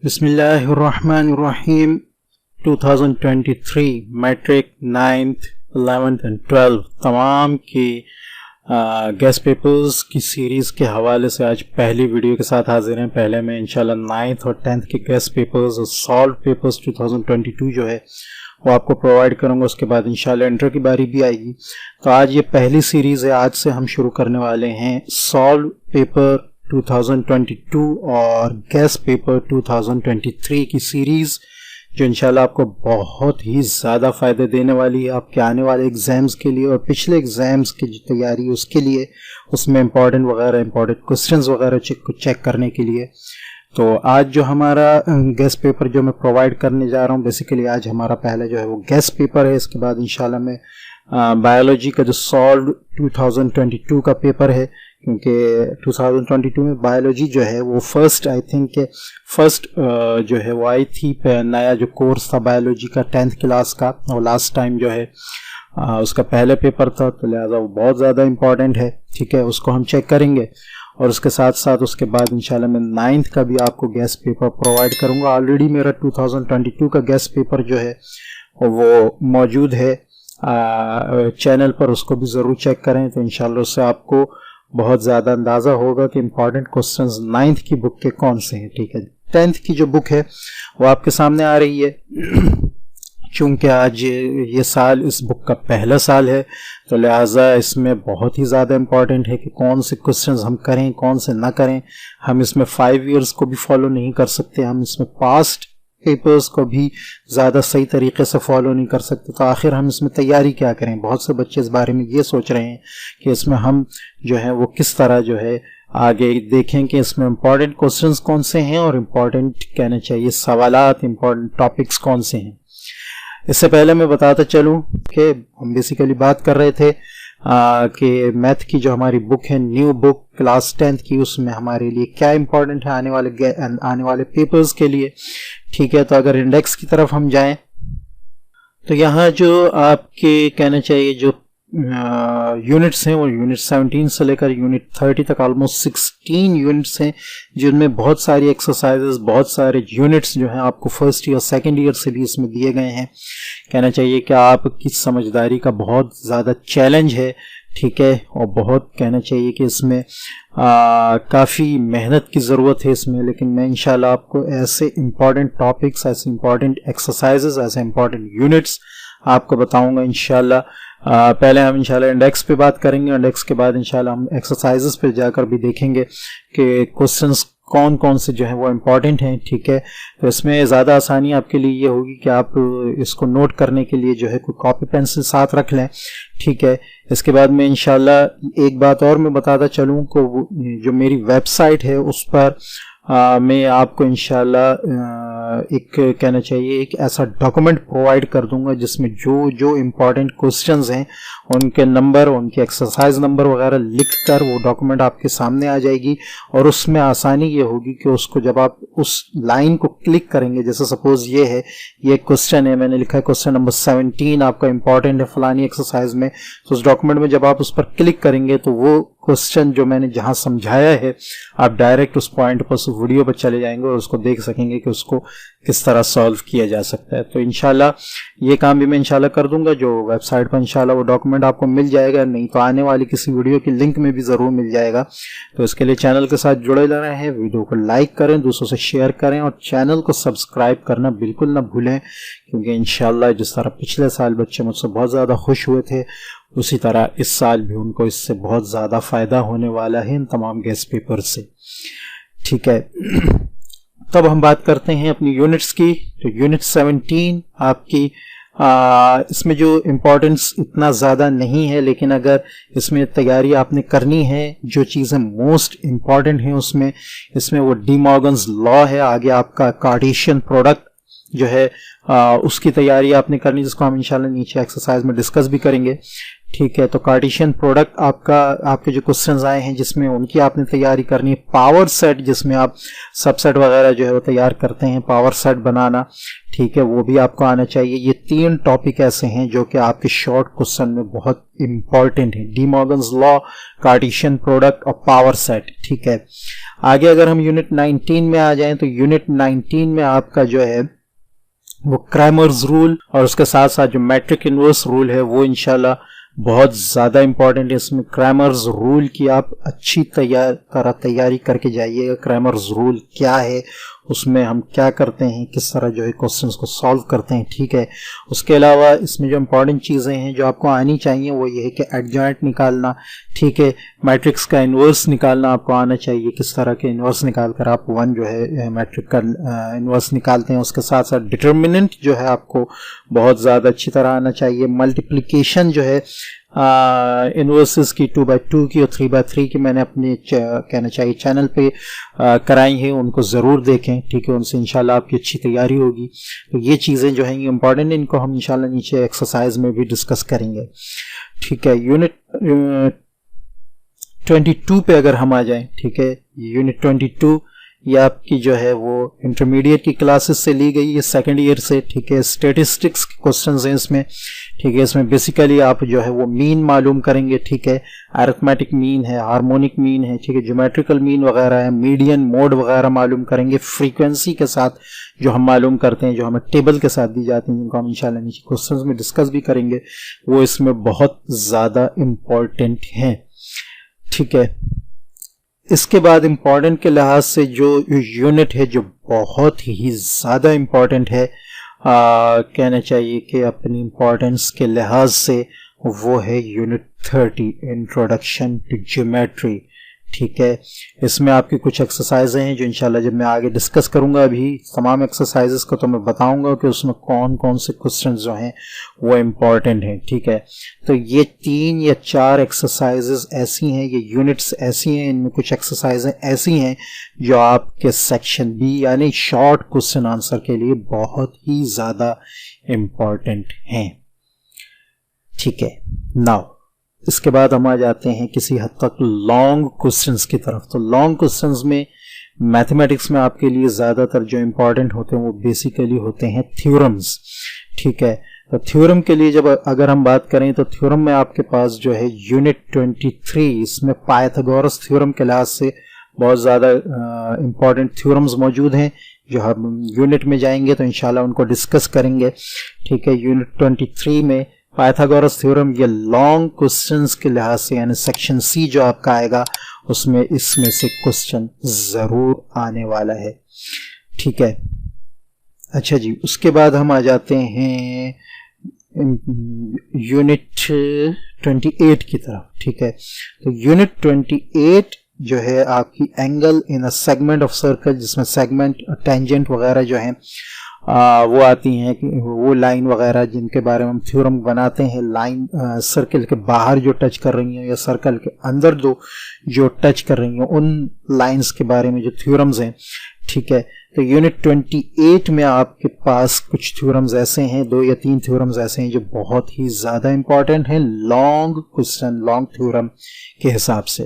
बिस्मिल्लाहिर्रहमानिर्रहीम 2023 matric 9th 11th and 12th तमाम की गेस्ट पेपर्स की सीरीज़ के हवाले से आज पहली वीडियो के साथ हाजिर हैं। पहले मैं इंशाल्लाह 9th और 10th के गेस्ट पेपर्स और सॉल्व पेपर्स 2022 जो है वो आपको प्रोवाइड करूंगा। उसके बाद इंशाल्लाह इंटर की बारी भी आएगी। तो आज ये पहली सीरीज़ है। आज से हम शुरू करने वाले हैं सॉल्व पेपर 2022 और गेस्ट पेपर 2023 की सीरीज़, जो इंशाल्लाह आपको बहुत ही ज़्यादा फ़ायदे देने वाली है आपके आने वाले एग्ज़ाम्स के लिए और पिछले एग्ज़ाम्स की जो तैयारी है उसके लिए, उसमें इम्पॉर्टेंट क्वेश्चंस वगैरह चेक करने के लिए। तो आज जो हमारा गेस्ट पेपर जो मैं प्रोवाइड करने जा रहा हूँ, बेसिकली आज हमारा पहला जो है वो गेस्ट पेपर है। इसके बाद इंशाल्लाह मैं बायोलॉजी का जो सॉल्व 2022 का पेपर है, क्योंकि 2022 में बायोलॉजी जो है वो फर्स्ट जो है वो आई थी। नया जो कोर्स था बायोलॉजी का 10th क्लास का, और लास्ट टाइम जो है उसका पहले पेपर था, तो लिहाजा वो बहुत ज़्यादा इम्पॉर्टेंट है। ठीक है, उसको हम चेक करेंगे और उसके साथ साथ उसके बाद इंशाल्लाह मैं 9th का भी आपको गेस्ट पेपर प्रोवाइड करूंगा। ऑलरेडी मेरा 2022 का गेस्ट पेपर जो है वो मौजूद है चैनल पर, उसको भी ज़रूर चेक करें। तो इंशाल्लाह उससे आपको बहुत ज़्यादा अंदाज़ा होगा कि इम्पॉर्टेंट क्वेश्चंस 9th की बुक के कौन से हैं। ठीक है, 10th की जो बुक है वो आपके सामने आ रही है। चूँकि आज ये साल इस बुक का पहला साल है, तो लिहाजा इसमें बहुत ही ज़्यादा इम्पॉर्टेंट है कि कौन से क्वेश्चंस हम करें, कौन से ना करें। हम इसमें 5 years को भी फॉलो नहीं कर सकते, हम इसमें पास्ट पेपर्स को भी ज़्यादा सही तरीके से फॉलो नहीं कर सकते। तो आखिर हम इसमें तैयारी क्या करें? बहुत से बच्चे इस बारे में ये सोच रहे हैं कि इसमें हम जो है वो किस तरह जो है आगे देखें कि इसमें इम्पॉर्टेंट क्वेश्चंस कौन से हैं और इम्पॉर्टेंट कहना चाहिए सवालात, इम्पॉर्टेंट टॉपिक्स कौन से हैं। इससे पहले मैं बताता चलूँ कि हम बेसिकली बात कर रहे थे कि मैथ की जो हमारी बुक है, न्यू बुक क्लास 10th की, उसमें हमारे लिए क्या इम्पोर्टेंट है आने वाले पेपर्स के लिए। ठीक है, तो अगर इंडेक्स की तरफ हम जाएं तो यहाँ जो आपके कहना चाहिए जो यूनिट्स हैं वो यूनिट 17 से लेकर यूनिट 30 तक ऑलमोस्ट 16 यूनिट्स हैं, जिनमें बहुत सारी एक्सरसाइजेस, बहुत सारे यूनिट्स जो हैं आपको फर्स्ट ईयर सेकंड ईयर से भी इसमें दिए गए हैं। कहना चाहिए कि आपकी समझदारी का बहुत ज़्यादा चैलेंज है। ठीक है, और बहुत कहना चाहिए कि इसमें काफ़ी मेहनत की ज़रूरत है इसमें, लेकिन मैं इंशाल्लाह आपको ऐसे इम्पॉर्टेंट टॉपिक्स, ऐसे इम्पॉर्टेंट एक्सरसाइजेस, ऐसे इम्पॉर्टेंट यूनिट्स आपको बताऊंगा इंशाल्लाह। पहले हम इंशाल्लाह इंडेक्स पे बात करेंगे, इंडेक्स के बाद इंशाल्लाह हम एक्सरसाइजेस पे जाकर भी देखेंगे कि क्वेश्चंस कौन कौन से जो है वो इम्पॉर्टेंट हैं। ठीक है, तो इसमें ज़्यादा आसानी आपके लिए ये होगी कि आप इसको नोट करने के लिए जो है कोई कॉपी पेंसिल साथ रख लें। ठीक है, इसके बाद में इंशाल्लाह एक बात और मैं बताता चलूँ को जो मेरी वेबसाइट है उस पर मैं आपको इंशाल्लाह एक कहना चाहिए एक ऐसा डॉक्यूमेंट प्रोवाइड कर दूंगा जिसमें जो जो इम्पोर्टेंट क्वेश्चंस हैं उनके नंबर, उनके एक्सरसाइज नंबर वगैरह लिखकर वो डॉक्यूमेंट आपके सामने आ जाएगी। और उसमें आसानी ये होगी कि उसको जब आप उस लाइन को क्लिक करेंगे, जैसे सपोज ये है, ये क्वेश्चन है, मैंने लिखा है क्वेश्चन नंबर 17 आपका इम्पोर्टेंट है फलानी एक्सरसाइज में, तो उस डॉक्यूमेंट में जब आप उस पर क्लिक करेंगे तो वो क्वेश्चन जो मैंने जहां समझाया है आप डायरेक्ट उस पॉइंट पर, उस वीडियो पर चले जाएंगे और उसको देख सकेंगे कि उसको किस तरह सॉल्व किया जा सकता है। तो इंशाल्लाह ये काम भी मैं इंशाल्लाह कर दूंगा। जो वेबसाइट पर इंशाल्लाह वो डॉक्यूमेंट आपको मिल जाएगा, नहीं तो आने वाली किसी वीडियो की लिंक में भी ज़रूर मिल जाएगा। तो इसके लिए चैनल के साथ जुड़े रहे हैं, वीडियो को लाइक करें, दूसरों से शेयर करें और चैनल को सब्सक्राइब करना बिल्कुल ना भूलें, क्योंकि इंशाल्लाह जिस तरह पिछले साल बच्चे मुझसे बहुत ज़्यादा खुश हुए थे, उसी तरह इस साल भी उनको इससे बहुत ज़्यादा फ़ायदा होने वाला है इन तमाम गेस्ट पेपर से। ठीक है, तब हम बात करते हैं अपनी यूनिट्स की। तो यूनिट 17 आपकी इसमें जो इम्पोर्टेंस इतना ज़्यादा नहीं है, लेकिन अगर इसमें तैयारी आपने करनी है, जो चीज़ें मोस्ट इम्पॉर्टेंट हैं इसमें वो डी मॉर्गन्स लॉ है, आगे आपका कार्टेशियन प्रोडक्ट जो है उसकी तैयारी आपने करनी, जिसको हम इंशाल्लाह नीचे एक्सरसाइज में डिस्कस भी करेंगे। ठीक है। तो कार्टेशियन प्रोडक्ट आपके जो क्वेश्चंस आए हैं जिसमें उनकी आपने तैयारी करनी है। पावर सेट जिसमें आप सबसेट वगैरह जो है वो तैयार करते हैं, पावर सेट बनाना, ठीक है, वो भी आपको आना चाहिए। ये 3 टॉपिक ऐसे हैं जो कि आपके शॉर्ट क्वेश्चन में बहुत इंपॉर्टेंट है, D Morgan's law, Cartesian product और पावर सेट, ठीक है। आगे अगर हम यूनिट 19 में आ जाएं तो यूनिट 19 में आपका जो है वो क्रैमर्स रूल और उसके साथ साथ जो मैट्रिक इनवर्स रूल है वो इंशाल्लाह बहुत ज़्यादा इंपॉर्टेंट है। इसमें क्रैमर्स रूल की आप अच्छी तैयारी करके जाइएगा। क्रैमर्स रूल क्या है, उसमें हम क्या करते हैं, किस तरह जो है क्वेश्चंस को सॉल्व करते हैं, ठीक है। उसके अलावा इसमें जो इंपॉर्टेंट चीज़ें हैं जो आपको आनी चाहिए वो ये है कि एडजॉइंट निकालना, ठीक है, मैट्रिक्स का इन्वर्स निकालना आपको आना चाहिए। किस तरह के इन्वर्स निकाल कर आप 1 जो है मैट्रिक का इन्वर्स निकालते हैं। उसके साथ साथ डिटर्मिनेंट जो है आपको बहुत ज़्यादा अच्छी तरह आना चाहिए। मल्टीप्लिकेशन जो है इन्वर्सेस की 2x2 की और 3x3 की मैंने अपने कहना चाहिए चैनल पे कराई है, उनको ज़रूर देखें, ठीक है। उनसे इंशाल्लाह आपकी अच्छी तैयारी होगी। तो ये चीज़ें जो हैं ये इंपॉर्टेंट हैं, इनको हम इंशाल्लाह नीचे एक्सरसाइज में भी डिस्कस करेंगे, ठीक है। यूनिट 22 पे अगर हम आ जाएं, ठीक है, यूनिट 22 ये आपकी जो है वो इंटरमीडिएट की क्लासेस से ली गई है, सेकेंड ईयर से, ठीक है। स्टेटिस्टिक्स के क्वेश्चंस हैं इसमें, ठीक है। इसमें बेसिकली आप जो है वो मीन मालूम करेंगे, ठीक है, अरिथमेटिक मीन है, हार्मोनिक मीन है, ठीक है, ज्योमेट्रिकल मीन वगैरह है, मीडियन मोड वगैरह मालूम करेंगे, फ्रीक्वेंसी के साथ जो हम मालूम करते हैं, जो हमें टेबल के साथ दी जाती हैं, जिनको हम इंशाल्लाह नीचे क्वेश्चंस में डिस्कस भी करेंगे, वो इसमें बहुत ज़्यादा इम्पॉर्टेंट हैं, ठीक है। इसके बाद इम्पॉर्टेंट के लिहाज से जो यूनिट है जो बहुत ही ज़्यादा इम्पॉर्टेंट है, कहना चाहिए कि अपनी इम्पॉर्टेंस के लिहाज से, वो है यूनिट 30 इंट्रोडक्शन टू ज्योमेट्री, ठीक है। इसमें आपकी कुछ एक्सरसाइजें हैं जो इंशाल्लाह जब मैं आगे डिस्कस करूंगा अभी तमाम एक्सरसाइजेस को, तो मैं बताऊंगा कि उसमें कौन कौन से क्वेश्चंस जो हैं वो इम्पॉर्टेंट हैं, ठीक है। तो ये 3 या 4 एक्सरसाइजेस ऐसी हैं, ये यूनिट्स ऐसी हैं, इनमें कुछ एक्सरसाइजें ऐसी हैं जो आपके सेक्शन बी यानी शॉर्ट क्वेश्चन आंसर के लिए बहुत ही ज़्यादा इम्पॉर्टेंट हैं, ठीक है। नाउ इसके बाद हम आ जाते हैं किसी हद तक लॉन्ग क्वेश्चंस की तरफ। तो लॉन्ग क्वेश्चंस में मैथमेटिक्स में आपके लिए ज़्यादातर जो इम्पॉर्टेंट होते हैं वो बेसिकली होते हैं थ्योरम्स, ठीक है। तो थ्योरम के लिए जब अगर हम बात करें तो थ्योरम में आपके पास जो है यूनिट 23, इसमें पाइथागोरस थ्योरम के लिहाज से बहुत ज़्यादा इम्पॉर्टेंट थ्योरम्स मौजूद हैं जो हम यूनिट में जाएंगे तो इंशाल्लाह उनको डिस्कस करेंगे, ठीक है। यूनिट 23 में पाइथागोरस थ्योरम ये लॉन्ग क्वेश्चंस के लिहाज से यानी सेक्शन सी जो आपका आएगा उसमें इसमें से क्वेश्चन ज़रूर आने वाला है, ठीक है। अच्छा जी, उसके बाद हम आ जाते हैं यूनिट 28 की तरफ, ठीक है। तो यूनिट 28 जो है आपकी angle in a segment of circle, जिसमें सेगमेंट टेंजेंट वगैरह जो हैं वो आती हैं, वो लाइन वगैरह जिनके बारे में हम थ्योरम बनाते हैं। लाइन सर्कल के बाहर जो टच कर रही हैं या सर्कल के अंदर जो टच कर रही हैं, उन लाइंस के बारे में जो थ्योरम्स हैं, ठीक है। तो यूनिट 28 में आपके पास कुछ थ्योरम्स ऐसे हैं, 2 या 3 थ्योरम्स ऐसे हैं जो बहुत ही ज़्यादा इंपॉर्टेंट हैं लॉन्ग क्वेश्चन, लॉन्ग थ्योरम के हिसाब से।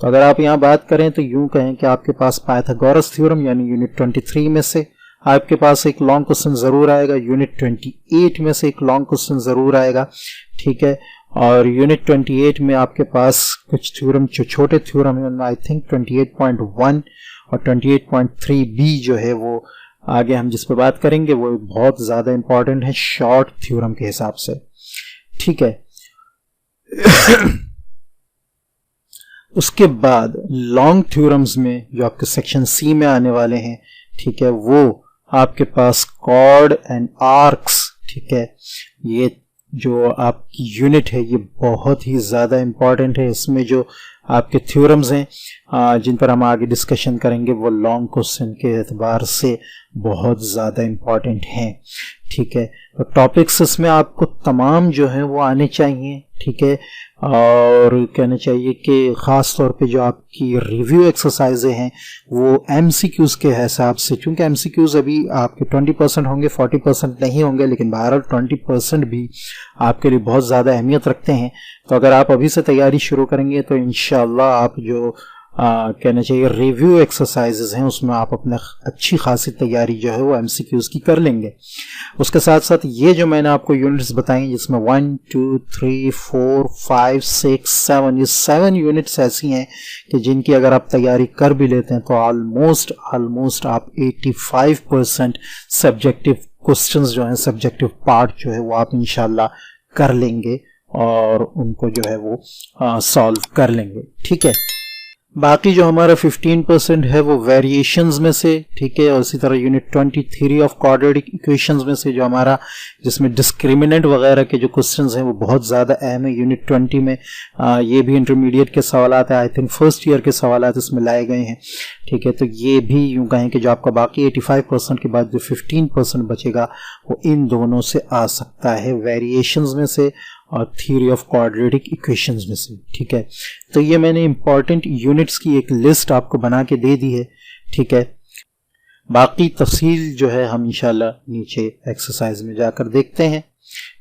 तो अगर आप यहाँ बात करें तो यूं कहें कि आपके पास पाइथागोरस थ्योरम यानी यूनिट 23 में से आपके पास एक लॉन्ग क्वेश्चन ज़रूर आएगा, यूनिट 28 में से एक लॉन्ग क्वेश्चन ज़रूर आएगा, ठीक है। और यूनिट 28 में आपके पास कुछ थ्योरम जो छोटे थ्योरम है, आई थिंक 28.1 और 28.3b जो है वो आगे हम जिस पर बात करेंगे वो बहुत ज़्यादा इंपॉर्टेंट है शॉर्ट थ्योरम के हिसाब से, ठीक है। उसके बाद लॉन्ग थ्योरम्स में जो आपके सेक्शन सी में आने वाले हैं, ठीक है, वो आपके पास कॉर्ड एंड आर्क्स, ठीक है। ये जो आपकी यूनिट है ये बहुत ही ज़्यादा इम्पॉर्टेंट है। इसमें जो आपके थ्योरम्स हैं जिन पर हम आगे डिस्कशन करेंगे वो लॉन्ग क्वेश्चन के एतबार से बहुत ज़्यादा इम्पॉर्टेंट हैं। ठीक है, तो टॉपिक्स इसमें आपको तमाम जो है वो आने चाहिए। ठीक है, और कहना चाहिए कि ख़ास तौर पे जो आपकी रिव्यू एक्सरसाइजें हैं वो एमसीक्यूज़ के हिसाब से, क्योंकि एमसीक्यूज़ अभी आपके 20% होंगे, 40% नहीं होंगे, लेकिन बहरहाल 20% भी आपके लिए बहुत ज़्यादा अहमियत रखते हैं। तो अगर आप अभी से तैयारी शुरू करेंगे तो इंशाल्लाह आप जो कहना चाहिए रिव्यू एक्सरसाइजेज हैं उसमें आप अपना अच्छी खासी तैयारी जो है वो एमसीक्यूज़ की कर लेंगे। उसके साथ साथ ये जो मैंने आपको यूनिट्स बताई जिसमें 1 2 3 4 5 6 7 ये 7 यूनिट्स ऐसी हैं कि जिनकी अगर आप तैयारी कर भी लेते हैं तो ऑलमोस्ट आप 85% सब्जेक्टिव क्वेश्चंस जो हैं, सब्जेक्टिव पार्ट जो है वो आप इंशाल्लाह कर लेंगे और उनको जो है वो सॉल्व कर लेंगे। ठीक है, बाकी जो हमारा 15% है वो वेरिएशंस में से, ठीक है, और इसी तरह यूनिट 23 ऑफ क्वाड्रेटिक इक्वेशंस में से जो हमारा जिसमें डिस्क्रिमिनेंट वगैरह के जो क्वेश्चंस हैं वो बहुत ज़्यादा अहम है। यूनिट 20 में ये भी इंटरमीडिएट के सवालात है, आई थिंक फर्स्ट ईयर के सवालात इसमें लाए गए हैं। ठीक है, तो ये भी यूँ कहें कि जो आपका बाकी 85% के बाद जो 15% बचेगा वो इन दोनों से आ सकता है, वेरिएशंस में से और थ्योरी ऑफ क्वाड्रेटिक इक्वेशंस में से। ठीक है, तो ये मैंने इंपॉर्टेंट यूनिट्स की एक लिस्ट आपको बना के दे दी है। ठीक है, बाकी तफसील जो है हम इंशाल्लाह नीचे एक्सरसाइज में जाकर देखते हैं।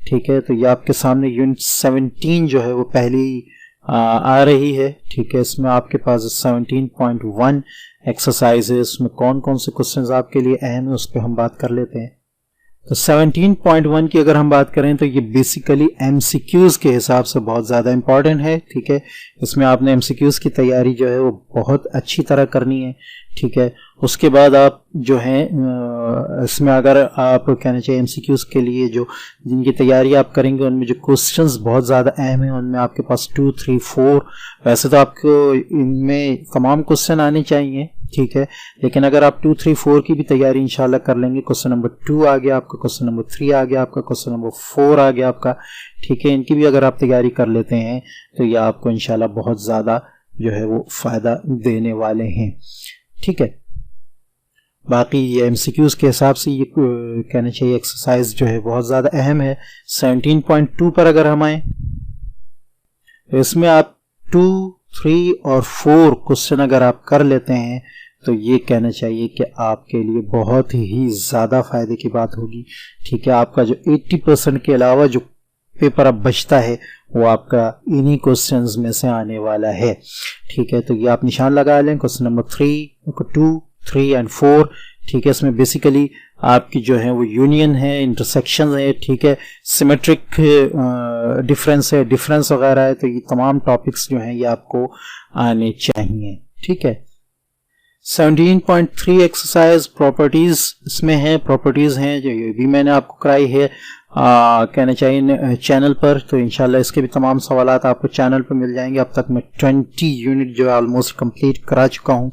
ठीक है, तो ये आपके सामने यूनिट 17 जो है वो पहली आ रही है। ठीक है, इसमें आपके पास 17.1 एक्सरसाइज है, इसमें कौन कौन से क्वेश्चंस आपके लिए अहम है उस पर हम बात कर लेते हैं। तो 17.1 की अगर हम बात करें तो ये बेसिकली एमसीक्यूज़ के हिसाब से बहुत ज़्यादा इंपॉर्टेंट है। ठीक है, इसमें आपने एमसीक्यूज़ की तैयारी जो है वो बहुत अच्छी तरह करनी है। ठीक है, उसके बाद आप जो है इसमें अगर आप कहना चाहिए एमसीक्यूज़ के लिए जो जिनकी तैयारी आप करेंगे उनमें जो क्वेश्चंस बहुत ज़्यादा अहम हैं उनमें आपके पास 2 3 4 वैसे तो आपको इनमें तमाम क्वेश्चन आने चाहिए। ठीक है, लेकिन अगर आप 2 3 4 की भी तैयारी इंशाल्लाह कर लेंगे, क्वेश्चन नंबर 2 आ गया आपका, क्वेश्चन नंबर 3 आ गया आपका, क्वेश्चन नंबर 4 आ गया आपका। ठीक है, इनकी भी अगर आप तैयारी कर लेते हैं तो ये आपको इंशाल्लाह बहुत ज़्यादा जो है वो फ़ायदा देने वाले हैं। ठीक है, बाकी ये एमसीक्यूज़ के हिसाब से ये कहना चाहिए एक्सरसाइज जो है बहुत ज़्यादा अहम है। 17.2 पर अगर हम आए तो इसमें आप 2 3 और 4 क्वेश्चन अगर आप कर लेते हैं तो ये कहना चाहिए कि आपके लिए बहुत ही ज़्यादा फायदे की बात होगी। ठीक है, आपका जो 80% के अलावा जो पेपर अब बचता है वो आपका इन्हीं क्वेश्चंस में से आने वाला है। ठीक है, तो ये आप निशान लगा लें, क्वेश्चन नंबर 3 2 3 एंड 4। ठीक है, इसमें बेसिकली आपकी जो है वो यूनियन है, इंटरसेक्शन है, ठीक है, सिमेट्रिक डिफरेंस है, डिफरेंस वगैरह है। तो ये तमाम टॉपिक्स जो हैं ये आपको आने चाहिए। ठीक है, 17.3 एक्सरसाइज प्रॉपर्टीज इसमें है, प्रॉपर्टीज हैं जो ये भी मैंने आपको कराई है कहना चाहिए चैनल पर। तो इंशाल्लाह इसके भी तमाम सवालात आपको चैनल पर मिल जाएंगे। अब तक मैं 20 यूनिट जो है ऑलमोस्ट कंप्लीट करा चुका हूँ।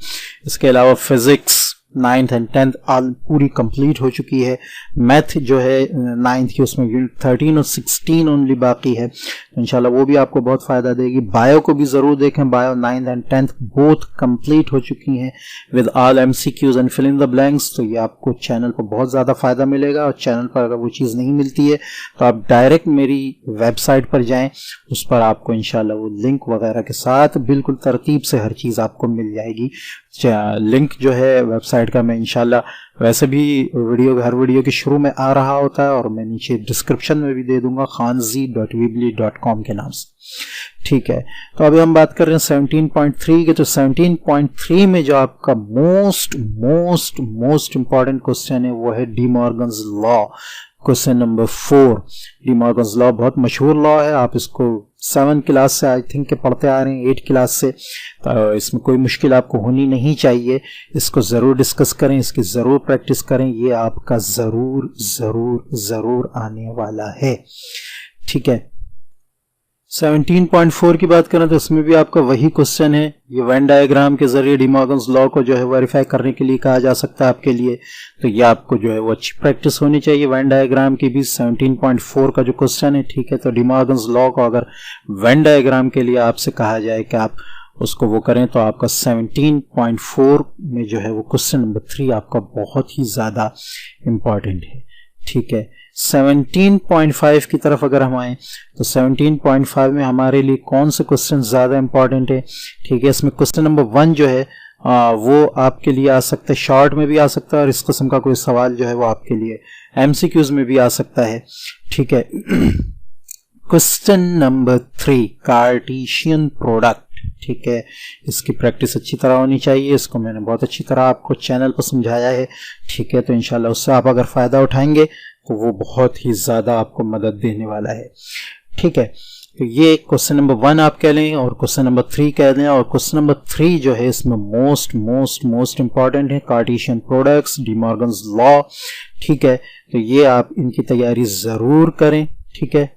इसके अलावा फिजिक्स 9th एंड 10th पूरी कंप्लीट हो चुकी है। मैथ जो है 9th की उसमें यूनिट 13 और 16 ओनली बाकी है, तो इंशाल्लाह वो भी आपको बहुत फ़ायदा देगी। बायो को भी ज़रूर देखें, bio 9th and 10th both complete हो चुकी हैं with all MCQs and fill in the blanks. तो ये आपको चैनल पर बहुत ज़्यादा फ़ायदा मिलेगा। और चैनल पर अगर वो चीज़ नहीं मिलती है तो आप डायरेक्ट मेरी वेबसाइट पर जाएँ, उस पर आपको इंशाल्लाह वो लिंक वगैरह के साथ बिल्कुल तरतीब से हर चीज़ आपको मिल जाएगी। लिंक जो है वेबसाइट का मैं इंशाल्लाह वैसे भी हर वीडियो के शुरू में आ रहा होता है और मैं नीचे डिस्क्रिप्शन में भी दे दूंगा khanzi.weebly.com के नाम से। ठीक है, तो अभी हम बात कर रहे हैं 17.3 के। तो 17.3 में जो आपका मोस्ट इंपॉर्टेंट क्वेश्चन है वो है D Morgan's law. Question number 4, D Morgan's law बहुत मशहूर लॉ है, आप इसको 7 क्लास से आई थिंक के पढ़ते आ रहे हैं, 8 क्लास से। तो इसमें कोई मुश्किल आपको होनी नहीं चाहिए। इसको ज़रूर डिस्कस करें, इसकी ज़रूर प्रैक्टिस करें, ये आपका ज़रूर आने वाला है। ठीक है, 17.4 की बात करें तो इसमें भी आपका वही क्वेश्चन है। ये वेन डायग्राम के जरिए डी मॉर्गन्स लॉ को जो है वेरीफाई करने के लिए कहा जा सकता है आपके लिए। तो ये आपको जो है वो अच्छी प्रैक्टिस होनी चाहिए वेन डायग्राम की भी। 17.4 का जो क्वेश्चन है, ठीक है, तो डी मॉर्गन्स लॉ को अगर वेन डायग्राम के लिए आपसे कहा जाए कि आप उसको वो करें तो आपका 17.4 में जो है वो क्वेश्चन नंबर 3 आपका बहुत ही ज़्यादा इम्पॉर्टेंट है। ठीक है, 17.5 की तरफ अगर हम आए तो 17.5 में हमारे लिए कौन से क्वेश्चन ज़्यादा इम्पॉर्टेंट है। ठीक है, इसमें क्वेश्चन नंबर 1 जो है वो आपके लिए आ सकता है, शॉर्ट में भी आ सकता है, और इस किस्म का कोई सवाल जो है वो आपके लिए एमसीक्यूज में भी आ सकता है। ठीक है, क्वेश्चन नंबर 3 कार्टेशियन प्रोडक्ट। ठीक है, इसकी प्रैक्टिस अच्छी तरह होनी चाहिए, इसको मैंने बहुत अच्छी तरह आपको चैनल पर समझाया है। ठीक है, तो इंशाल्लाह उससे आप अगर फ़ायदा उठाएंगे तो वो बहुत ही ज़्यादा आपको मदद देने वाला है। ठीक है, तो ये क्वेश्चन नंबर 1 आप कह लें और क्वेश्चन नंबर 3 कह दें, और क्वेश्चन नंबर 3 जो है इसमें मोस्ट इंपॉर्टेंट है Cartesian products, D Morgan's law. ठीक है, तो ये आप इनकी तैयारी ज़रूर करें। ठीक है,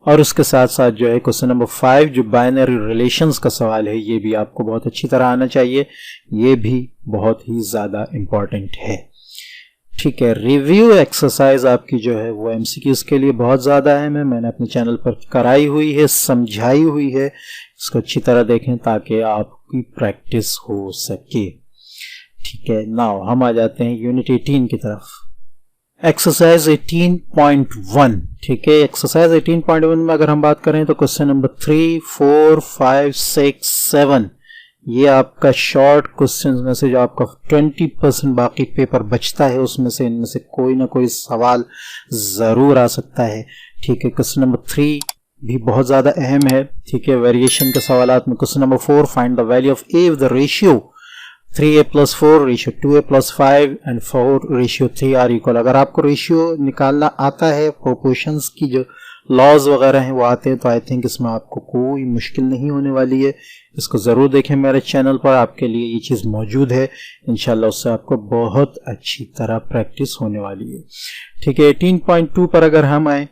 और उसके साथ साथ जो है क्वेश्चन नंबर 5 जो बाइनरी रिलेशंस का सवाल है, ये भी आपको बहुत अच्छी तरह आना चाहिए, ये भी बहुत ही ज़्यादा इम्पॉर्टेंट है। ठीक है, रिव्यू एक्सरसाइज आपकी जो है वो एमसीक्यूज के लिए बहुत ज़्यादा है, मैंने अपने चैनल पर कराई हुई है, समझाई हुई है, इसको अच्छी तरह देखें ताकि आपकी प्रैक्टिस हो सके। ठीक है, नाउ हम आ जाते हैं यूनिट 18 की तरफ, एक्सरसाइज 18.1। ठीक है, एक्सरसाइज 18.1 में अगर हम बात करें तो क्वेश्चन नंबर 3, 4, 5, 6, 7 ये आपका शॉर्ट क्वेश्चन में से जो आपका 20% बाकी पेपर बचता है उसमें से इनमें से कोई ना कोई सवाल जरूर आ सकता है। ठीक है, क्वेश्चन नंबर 3 भी बहुत ज्यादा अहम है। ठीक है, वेरिएशन के सवालात में question number 4 find the value of a with the ratio 3a+4 ratio 2a+5 and 4:3 are equal. अगर आपको रेशियो निकालना आता है, प्रोपोर्शंस की जो लॉज वगैरह हैं वो आते हैं, तो आई थिंक इसमें आपको कोई मुश्किल नहीं होने वाली है। इसको ज़रूर देखें, मेरे चैनल पर आपके लिए ये चीज़ मौजूद है, इंशाल्लाह उससे आपको बहुत अच्छी तरह प्रैक्टिस होने वाली है। ठीक है, 18.2 पर अगर हम आए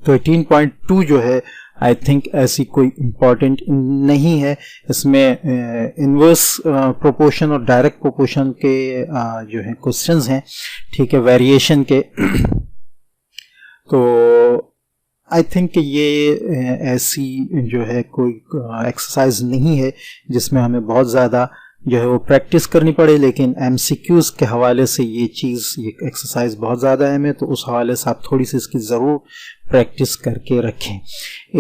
तो 18.2 जो है आई थिंक ऐसी कोई इम्पॉर्टेंट नहीं है। इसमें इनवर्स प्रोपोर्शन और डायरेक्ट प्रोपोर्शन के जो है क्वेश्चंस हैं। ठीक है, वेरिएशन के तो आई थिंक ये ऐसी जो है कोई एक्सरसाइज नहीं है जिसमें हमें बहुत ज़्यादा जो है वो प्रैक्टिस करनी पड़े, लेकिन एमसीक्यूज के हवाले से ये चीज़, ये एक्सरसाइज बहुत ज़्यादा अहम है, तो उस हवाले से आप थोड़ी सी इसकी ज़रूर प्रैक्टिस करके रखें।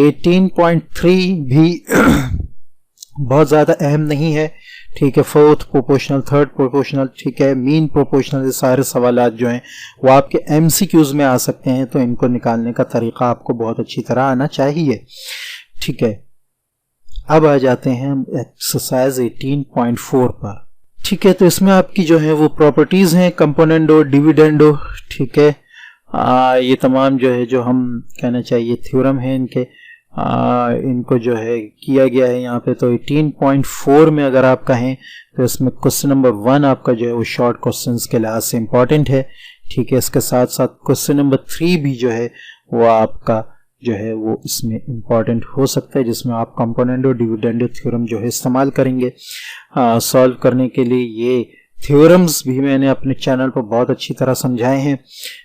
18.3 भी बहुत ज़्यादा अहम नहीं है। ठीक है, फोर्थ प्रोपोर्शनल, थर्ड प्रोपोर्शनल, ठीक है, मीन प्रोपोर्शनल, ये सारे सवालात जो हैं वो आपके एमसीक्यूज में आ सकते हैं, तो इनको निकालने का तरीका आपको बहुत अच्छी तरह आना चाहिए। ठीक है, अब आ जाते हैं हम एक्सरसाइज 18.4 पर। ठीक है, तो इसमें आपकी जो है वो प्रॉपर्टीज हैं कंपोनेंडो, डिविडेंडो। ठीक है, ये तमाम जो है जो हम कहना चाहिए थ्योरम है इनके, इनको जो है किया गया है यहाँ पे। तो 18.4 में अगर आप कहें तो इसमें क्वेश्चन नंबर 1 आपका जो है वो शॉर्ट क्वेश्चंस के लिहाज से इम्पॉर्टेंट है। ठीक है, इसके साथ साथ क्वेश्चन नंबर 3 भी जो है वो आपका जो है वो इसमें इम्पॉर्टेंट हो सकता है, जिसमें आप कंपोनेंडो डिविडेंडो थ्योरम जो है इस्तेमाल करेंगे सॉल्व करने के लिए। ये थ्योरम्स भी मैंने अपने चैनल पर बहुत अच्छी तरह समझाए हैं।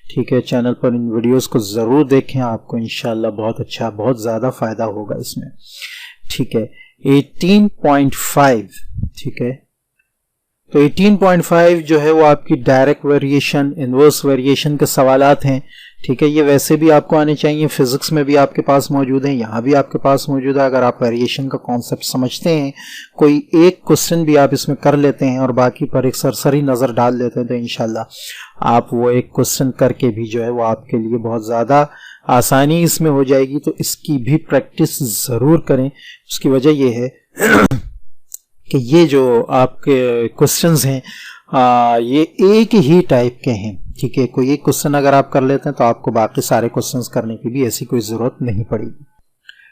ठीक है, चैनल पर इन वीडियोस को ज़रूर देखें, आपको इंशाल्लाह बहुत अच्छा, बहुत ज़्यादा फ़ायदा होगा इसमें। ठीक है, 18.5। ठीक है, तो 18.5 जो है वो आपकी डायरेक्ट वेरिएशन, इनवर्स वेरिएशन के सवालात हैं। ठीक है, ये वैसे भी आपको आने चाहिए, फिजिक्स में भी आपके पास मौजूद है, यहाँ भी आपके पास मौजूद है। अगर आप वेरिएशन का कॉन्सेप्ट समझते हैं, कोई एक क्वेश्चन भी आप इसमें कर लेते हैं और बाकी पर एक सरसरी नज़र डाल लेते हैं, तो इंशाल्लाह आप वो एक क्वेश्चन करके भी जो है वो आपके लिए बहुत ज़्यादा आसानी इसमें हो जाएगी। तो इसकी भी प्रैक्टिस ज़रूर करें। उसकी वजह ये है कि ये जो आपके क्वेश्चंस हैं ये एक ही टाइप के हैं। ठीक है, कोई एक क्वेश्चन अगर आप कर लेते हैं तो आपको बाकी सारे क्वेश्चंस करने की भी ऐसी कोई ज़रूरत नहीं पड़ेगी।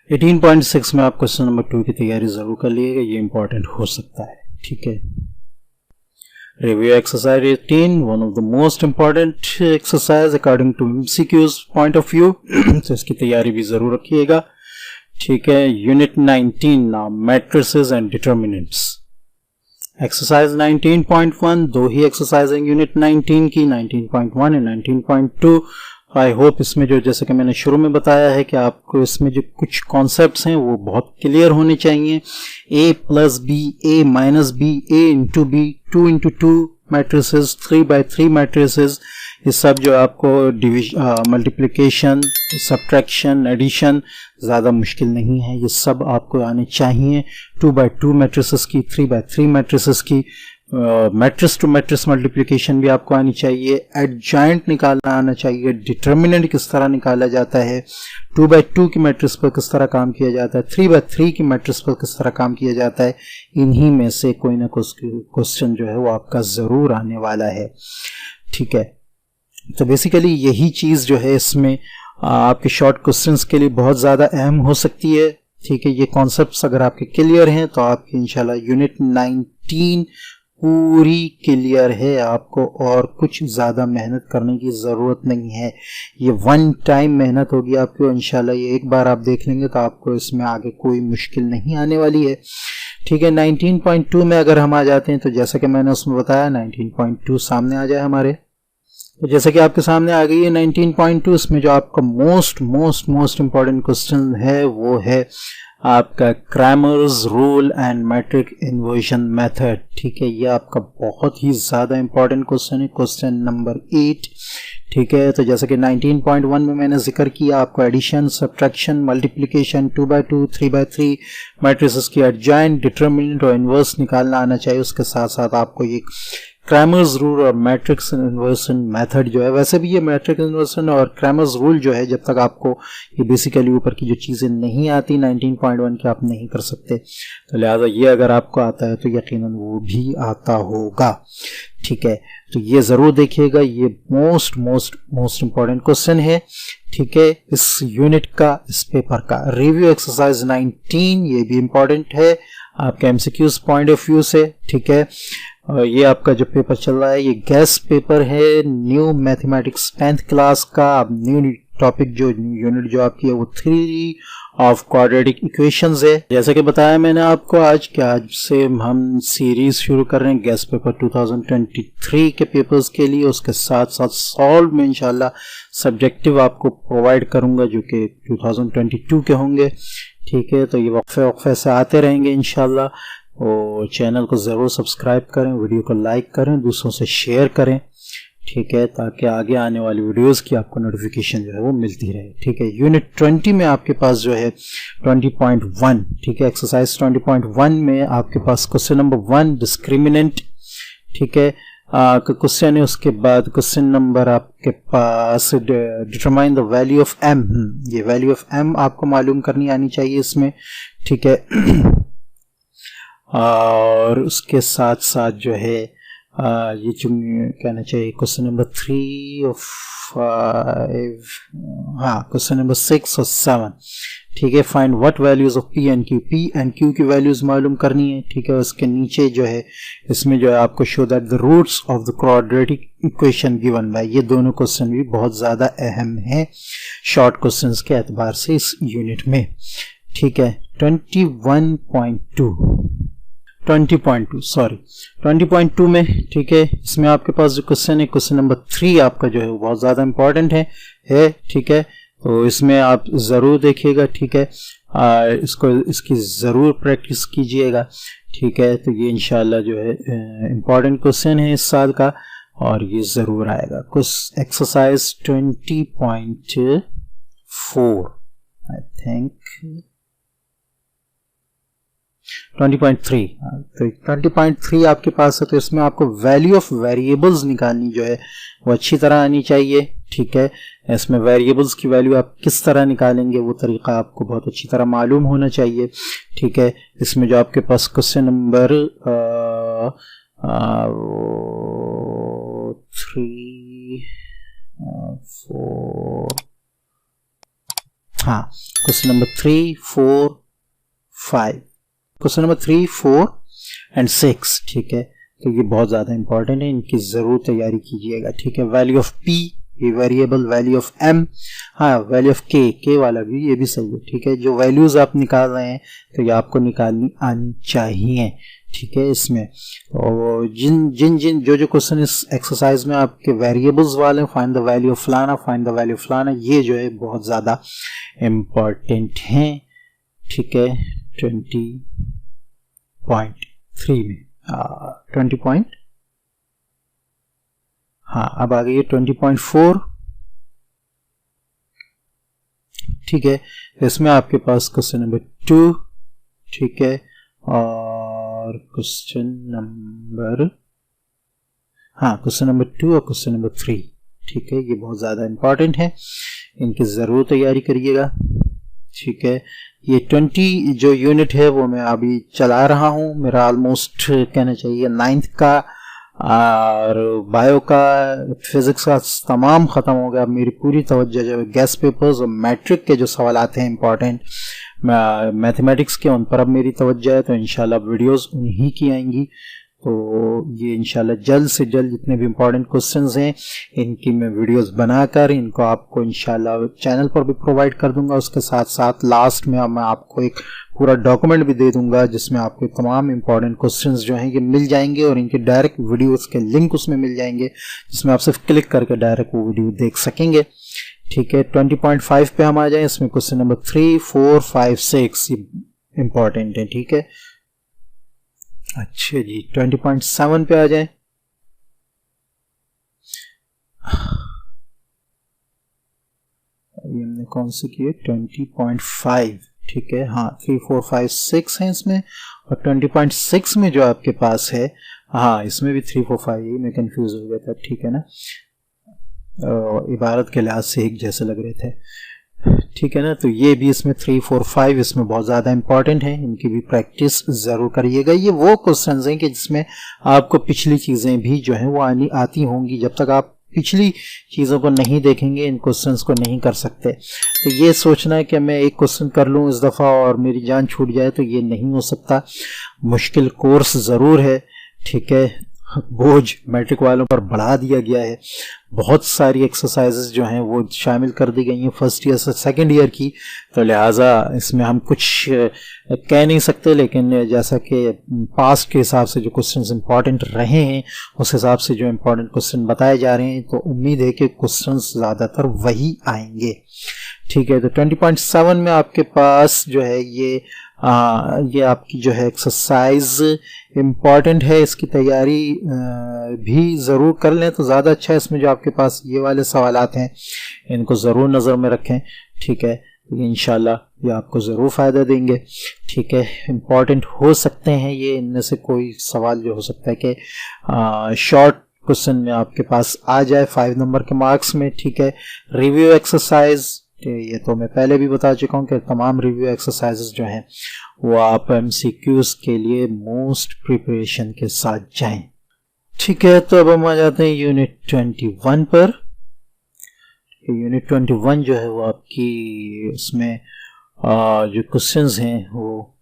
18.6 में आप क्वेश्चन नंबर 2 की तैयारी ज़रूर कर लीजिएगा, ये इंपॉर्टेंट हो सकता है। ठीक है, review exercise 18, one of the most important exercise according to MCQs point of view, तो इसकी तैयारी भी ज़रूर रखिएगा। ठीक है, unit 19 now matrices and determinants. Exercise 19.1 दो ही एक्सरसाइज है यूनिट 19 की, 19.1 एंड 19.2। आई होप इसमें जो जैसे कि मैंने शुरू में बताया है कि आपको इसमें जो कुछ कॉन्सेप्ट्स हैं वो बहुत क्लियर होने चाहिए। a plus b, a minus b, a into b, 2 into 2 matrices, 3 by 3 matrices, ये सब जो आपको मल्टीप्लिकेशन, सब्ट्रैक्शन, एडिशन ज़्यादा मुश्किल नहीं है, ये सब आपको आने चाहिए। 2 बाई 2 मैट्रिसेस की, 3 बाई 3 मैट्रिसेस की, मैट्रिक्स टू मैट्रिक्स मल्टीप्लिकेशन भी आपको आनी चाहिए, एडजॉइंट निकालना आना चाहिए, डिटर्मिनेंट किस तरह निकाला जाता है, 2 बाई 2 की मैट्रिक्स पर किस तरह काम किया जाता है, 3 बाई 3 की मैट्रिक्स पर किस तरह काम किया जाता है। इन्हीं में से कोई ना कोई क्वेश्चन जो है वो आपका ज़रूर आने वाला है, ठीक है। तो बेसिकली यही चीज़ जो है इसमें आपके शॉर्ट क्वेश्चंस के लिए बहुत ज़्यादा अहम हो सकती है, ठीक है। ये कॉन्सेप्ट्स अगर आपके क्लियर हैं तो आपकी इंशाल्लाह यूनिट 19 पूरी क्लियर है, आपको और कुछ ज़्यादा मेहनत करने की ज़रूरत नहीं है। ये वन टाइम मेहनत होगी आपकी, इंशाल्लाह ये एक बार आप देख लेंगे तो आपको इसमें आगे कोई मुश्किल नहीं आने वाली है, ठीक है। 19.2 में अगर हम आ जाते हैं तो जैसा कि मैंने उसमें बताया 19.2 सामने आ जाए हमारे, तो जैसे कि आपके सामने आ गई है 19.2, इसमें जो आपका मोस्ट इंपॉर्टेंट क्वेश्चन है वो है आपका Cramer's rule and matrix inversion method, ठीक है। ये आपका बहुत ही ज़्यादा इंपॉर्टेंट क्वेश्चन है, क्वेश्चन नंबर 8, ठीक है। तो जैसे कि 19.1 में मैंने जिक्र किया, आपको addition, subtraction, multiplication, 2 by 2, 3 by 3 matrices की एडजॉइंट, डिटर्मिनेंट और इन्वर्स निकालना आना चाहिए। उसके साथ साथ आपको ये क्रैमर्स रूल और मैट्रिक्स इन्वर्सन मेथड जो है, वैसे भी ये मैट्रिक्स इन्वर्सन और क्रैमर्स रूल जो है, जब तक आपको ये बेसिकली ऊपर की जो चीज़ें नहीं आती 19.1 के, आप नहीं कर सकते। तो लिहाजा ये अगर आपको आता है तो यकीनन वो भी आता होगा, ठीक है। तो ये ज़रूर देखिएगा, ये मोस्ट इंपॉर्टेंट क्वेश्चन है, ठीक है, इस यूनिट का, इस पेपर का। रिव्यू एक्सरसाइज 19 ये भी इंपॉर्टेंट है आपके एमसीक्यूज पॉइंट ऑफ व्यू से, ठीक है। ये आपका जो पेपर चल रहा है ये गैस पेपर है न्यू मैथमेटिक्स 10th क्लास का। अब न्यू टॉपिक जो यूनिट जो आपकी है वो थ्योरी ऑफ क्वाड्रेटिक इक्वेशंस है। जैसे कि बताया मैंने आपको आज से हम सीरीज शुरू कर रहे हैं गैस पेपर 2023 के पेपर्स के लिए। उसके साथ साथ सॉल्व में इंशाल्लाह सब्जेक्टिव आपको प्रोवाइड करूंगा जो कि 2022 के होंगे, ठीक है। तो ये वक्फे से आते रहेंगे इंशाल्लाह। और चैनल को ज़रूर सब्सक्राइब करें, वीडियो को लाइक करें, दूसरों से शेयर करें, ठीक है, ताकि आगे आने वाली वीडियोस की आपको नोटिफिकेशन जो है वो मिलती रहे, ठीक है। यूनिट 20 में आपके पास जो है 20.1, ठीक है, एक्सरसाइज 20.1 में आपके पास क्वेश्चन नंबर 1 डिस्क्रिमिनेंट, ठीक है, क्वेश्चन है। उसके बाद क्वेश्चन नंबर आपके पास determine the value of m, ये वैल्यू ऑफ m आपको मालूम करनी आनी चाहिए इसमें, ठीक है। और उसके साथ साथ जो है ये जो कहना चाहिए क्वेश्चन नंबर 3 और 5, हाँ क्वेश्चन नंबर 6 और 7, ठीक है। Find what values of P and Q की वैल्यूज मालूम करनी है, ठीक है। उसके नीचे जो है इसमें जो है आपको show that the roots of the quadratic equation given by, ये दोनों क्वेश्चन भी बहुत ज़्यादा अहम है शॉर्ट क्वेश्चंस के एतबार से इस यूनिट में, ठीक है। 20.2 में, ठीक है, इसमें आपके पास जो क्वेश्चन है क्वेश्चन नंबर 3 आपका जो है वो बहुत ज़्यादा इंपॉर्टेंट है, ठीक है। तो इसमें आप ज़रूर देखिएगा, ठीक है, इसकी ज़रूर प्रैक्टिस कीजिएगा, ठीक है। तो ये इंशाल्लाह जो है इम्पॉर्टेंट क्वेश्चन है इस साल का और ये ज़रूर आएगा। कुछ एक्सरसाइज 20.4 आई थिंक 20.3, तो 20.3 आपके पास है। तो इसमें आपको वैल्यू ऑफ वेरिएबल्स निकालनी जो है वो अच्छी तरह आनी चाहिए, ठीक है। इसमें वेरिएबल्स की वैल्यू आप किस तरह निकालेंगे वो तरीका आपको बहुत अच्छी तरह मालूम होना चाहिए, ठीक है। इसमें जो आपके पास क्वेश्चन नंबर 3, 4, हाँ question number 3, 4, 5, question number 3, 4 and 6, ठीक है। तो ये बहुत ज़्यादा इंपॉर्टेंट है, इनकी ज़रूर तैयारी कीजिएगा, ठीक है। वैल्यू ऑफ p ये वेरिएबल, वैल्यू ऑफ m, हाँ वैल्यू ऑफ k वाला भी, ये भी सही है, ठीक है। जो वैल्यूज़ आप निकाल रहे हैं तो ये आपको निकालनी आनी चाहिए, ठीक है। इसमें और जिन जो क्वेश्चन इस एक्सरसाइज में आपके वेरिएबल्स वाले, फाइंड द वैल्यू ऑफ फलाना, फाइंड द वैल्यू ऑफ फलाना, ये जो है बहुत ज़्यादा इम्पॉर्टेंट हैं। ठीक है। 20.3 में 20 हाँ अब आ गई है 20.4। ठीक है। इसमें आपके पास क्वेश्चन नंबर 2, ठीक है, और क्वेश्चन नंबर 2 और क्वेश्चन नंबर 3। ठीक है। ये बहुत ज़्यादा इम्पॉर्टेंट है, इनकी ज़रूर तैयारी करिएगा। ठीक है। ये 20 जो यूनिट है वो मैं अभी चला रहा हूँ, मेरा ऑलमोस्ट कहना चाहिए 9th का और बायो का, फिजिक्स का तमाम ख़त्म हो गया। मेरी पूरी तवज्जो जो है गैस पेपर्स और मैट्रिक के जो सवाल आते हैं इंपॉर्टेंट मैथमेटिक्स के, उन पर अब मेरी तवज्जो है। तो इंशाल्लाह वीडियोस उन्हीं की आएंगी। तो ये इंशाल्लाह जल्द से जल्द जितने भी इंपॉर्टेंट क्वेश्चंस हैं इनकी मैं वीडियोस बनाकर इनको आपको इंशाल्लाह चैनल पर भी प्रोवाइड कर दूंगा। उसके साथ साथ लास्ट में मैं आपको एक पूरा डॉक्यूमेंट भी दे दूंगा जिसमें आपके तमाम इंपॉर्टेंट क्वेश्चंस जो हैं ये मिल जाएंगे और इनके डायरेक्ट वीडियोस के लिंक उसमें मिल जाएंगे, जिसमें आप सिर्फ क्लिक करके डायरेक्ट वो वीडियो देख सकेंगे। ठीक है। 20.5 पे हम आ जाएं। इसमें क्वेश्चन नंबर 3, 4, 5, 6 ये इंपॉर्टेंट है। ठीक है। अच्छा जी 20.7 पे आ जाए। अभी हमने कौन से किए 20.5। ठीक है। हाँ 3, 4, 5, 6 हैं इसमें, और 20.6 में जो आपके पास है, हाँ इसमें भी 3, 4, 5, मैं कंफ्यूज हो गया था। ठीक है ना, इबारत के लिहाज से एक जैसे लग रहे थे। ठीक है ना, तो ये भी इसमें 3, 4, 5 इसमें बहुत ज़्यादा इंपॉर्टेंट है, इनकी भी प्रैक्टिस ज़रूर करिएगा। ये वो क्वेश्चंस हैं कि जिसमें आपको पिछली चीज़ें भी जो हैं वो आती होंगी। जब तक आप पिछली चीज़ों को नहीं देखेंगे इन क्वेश्चंस को नहीं कर सकते। तो ये सोचना है कि मैं एक क्वेश्चन कर लूँ इस दफ़ा और मेरी जान छूट जाए, तो ये नहीं हो सकता। मुश्किल कोर्स ज़रूर है। ठीक है। बोझ मैट्रिक वालों पर बढ़ा दिया गया है। बहुत सारी एक्सरसाइजेस जो हैं वो शामिल कर दी गई हैं फर्स्ट ईयर से सेकंड ईयर की, तो लिहाजा इसमें हम कुछ कह नहीं सकते। लेकिन जैसा कि पास्ट के हिसाब से जो क्वेश्चंस इंपॉर्टेंट रहे हैं उस हिसाब से जो इंपॉर्टेंट क्वेश्चन बताए जा रहे हैं, तो उम्मीद है कि क्वेश्चंस ज़्यादातर वही आएंगे। ठीक है। तो 20.7 में आपके पास जो है ये आपकी जो है एक्सरसाइज इम्पॉर्टेंट है, इसकी तैयारी भी ज़रूर कर लें तो ज़्यादा अच्छा है। इसमें जो आपके पास ये वाले सवालात हैं इनको ज़रूर नज़र में रखें। ठीक है। इंशाल्लाह ये आपको ज़रूर फ़ायदा देंगे। ठीक है। इम्पॉर्टेंट हो सकते हैं ये, इनमें से कोई सवाल जो हो सकता है कि शॉर्ट क्वेश्चन में आपके पास आ जाए 5 नंबर के मार्क्स में। ठीक है। रिव्यू एक्सरसाइज, ये तो मैं पहले भी बता चुका हूँ कि तमाम रिव्यू एक्सरसाइजेस जो हैं वो आप MCQs के लिए मोस्ट प्रिपरेशन के साथ जाएं। ठीक है। तो अब हम आ जाते हैं यूनिट 21 पर। यूनिट 21 जो है वो आपकी इसमें जो क्वेश्चंस हैं वो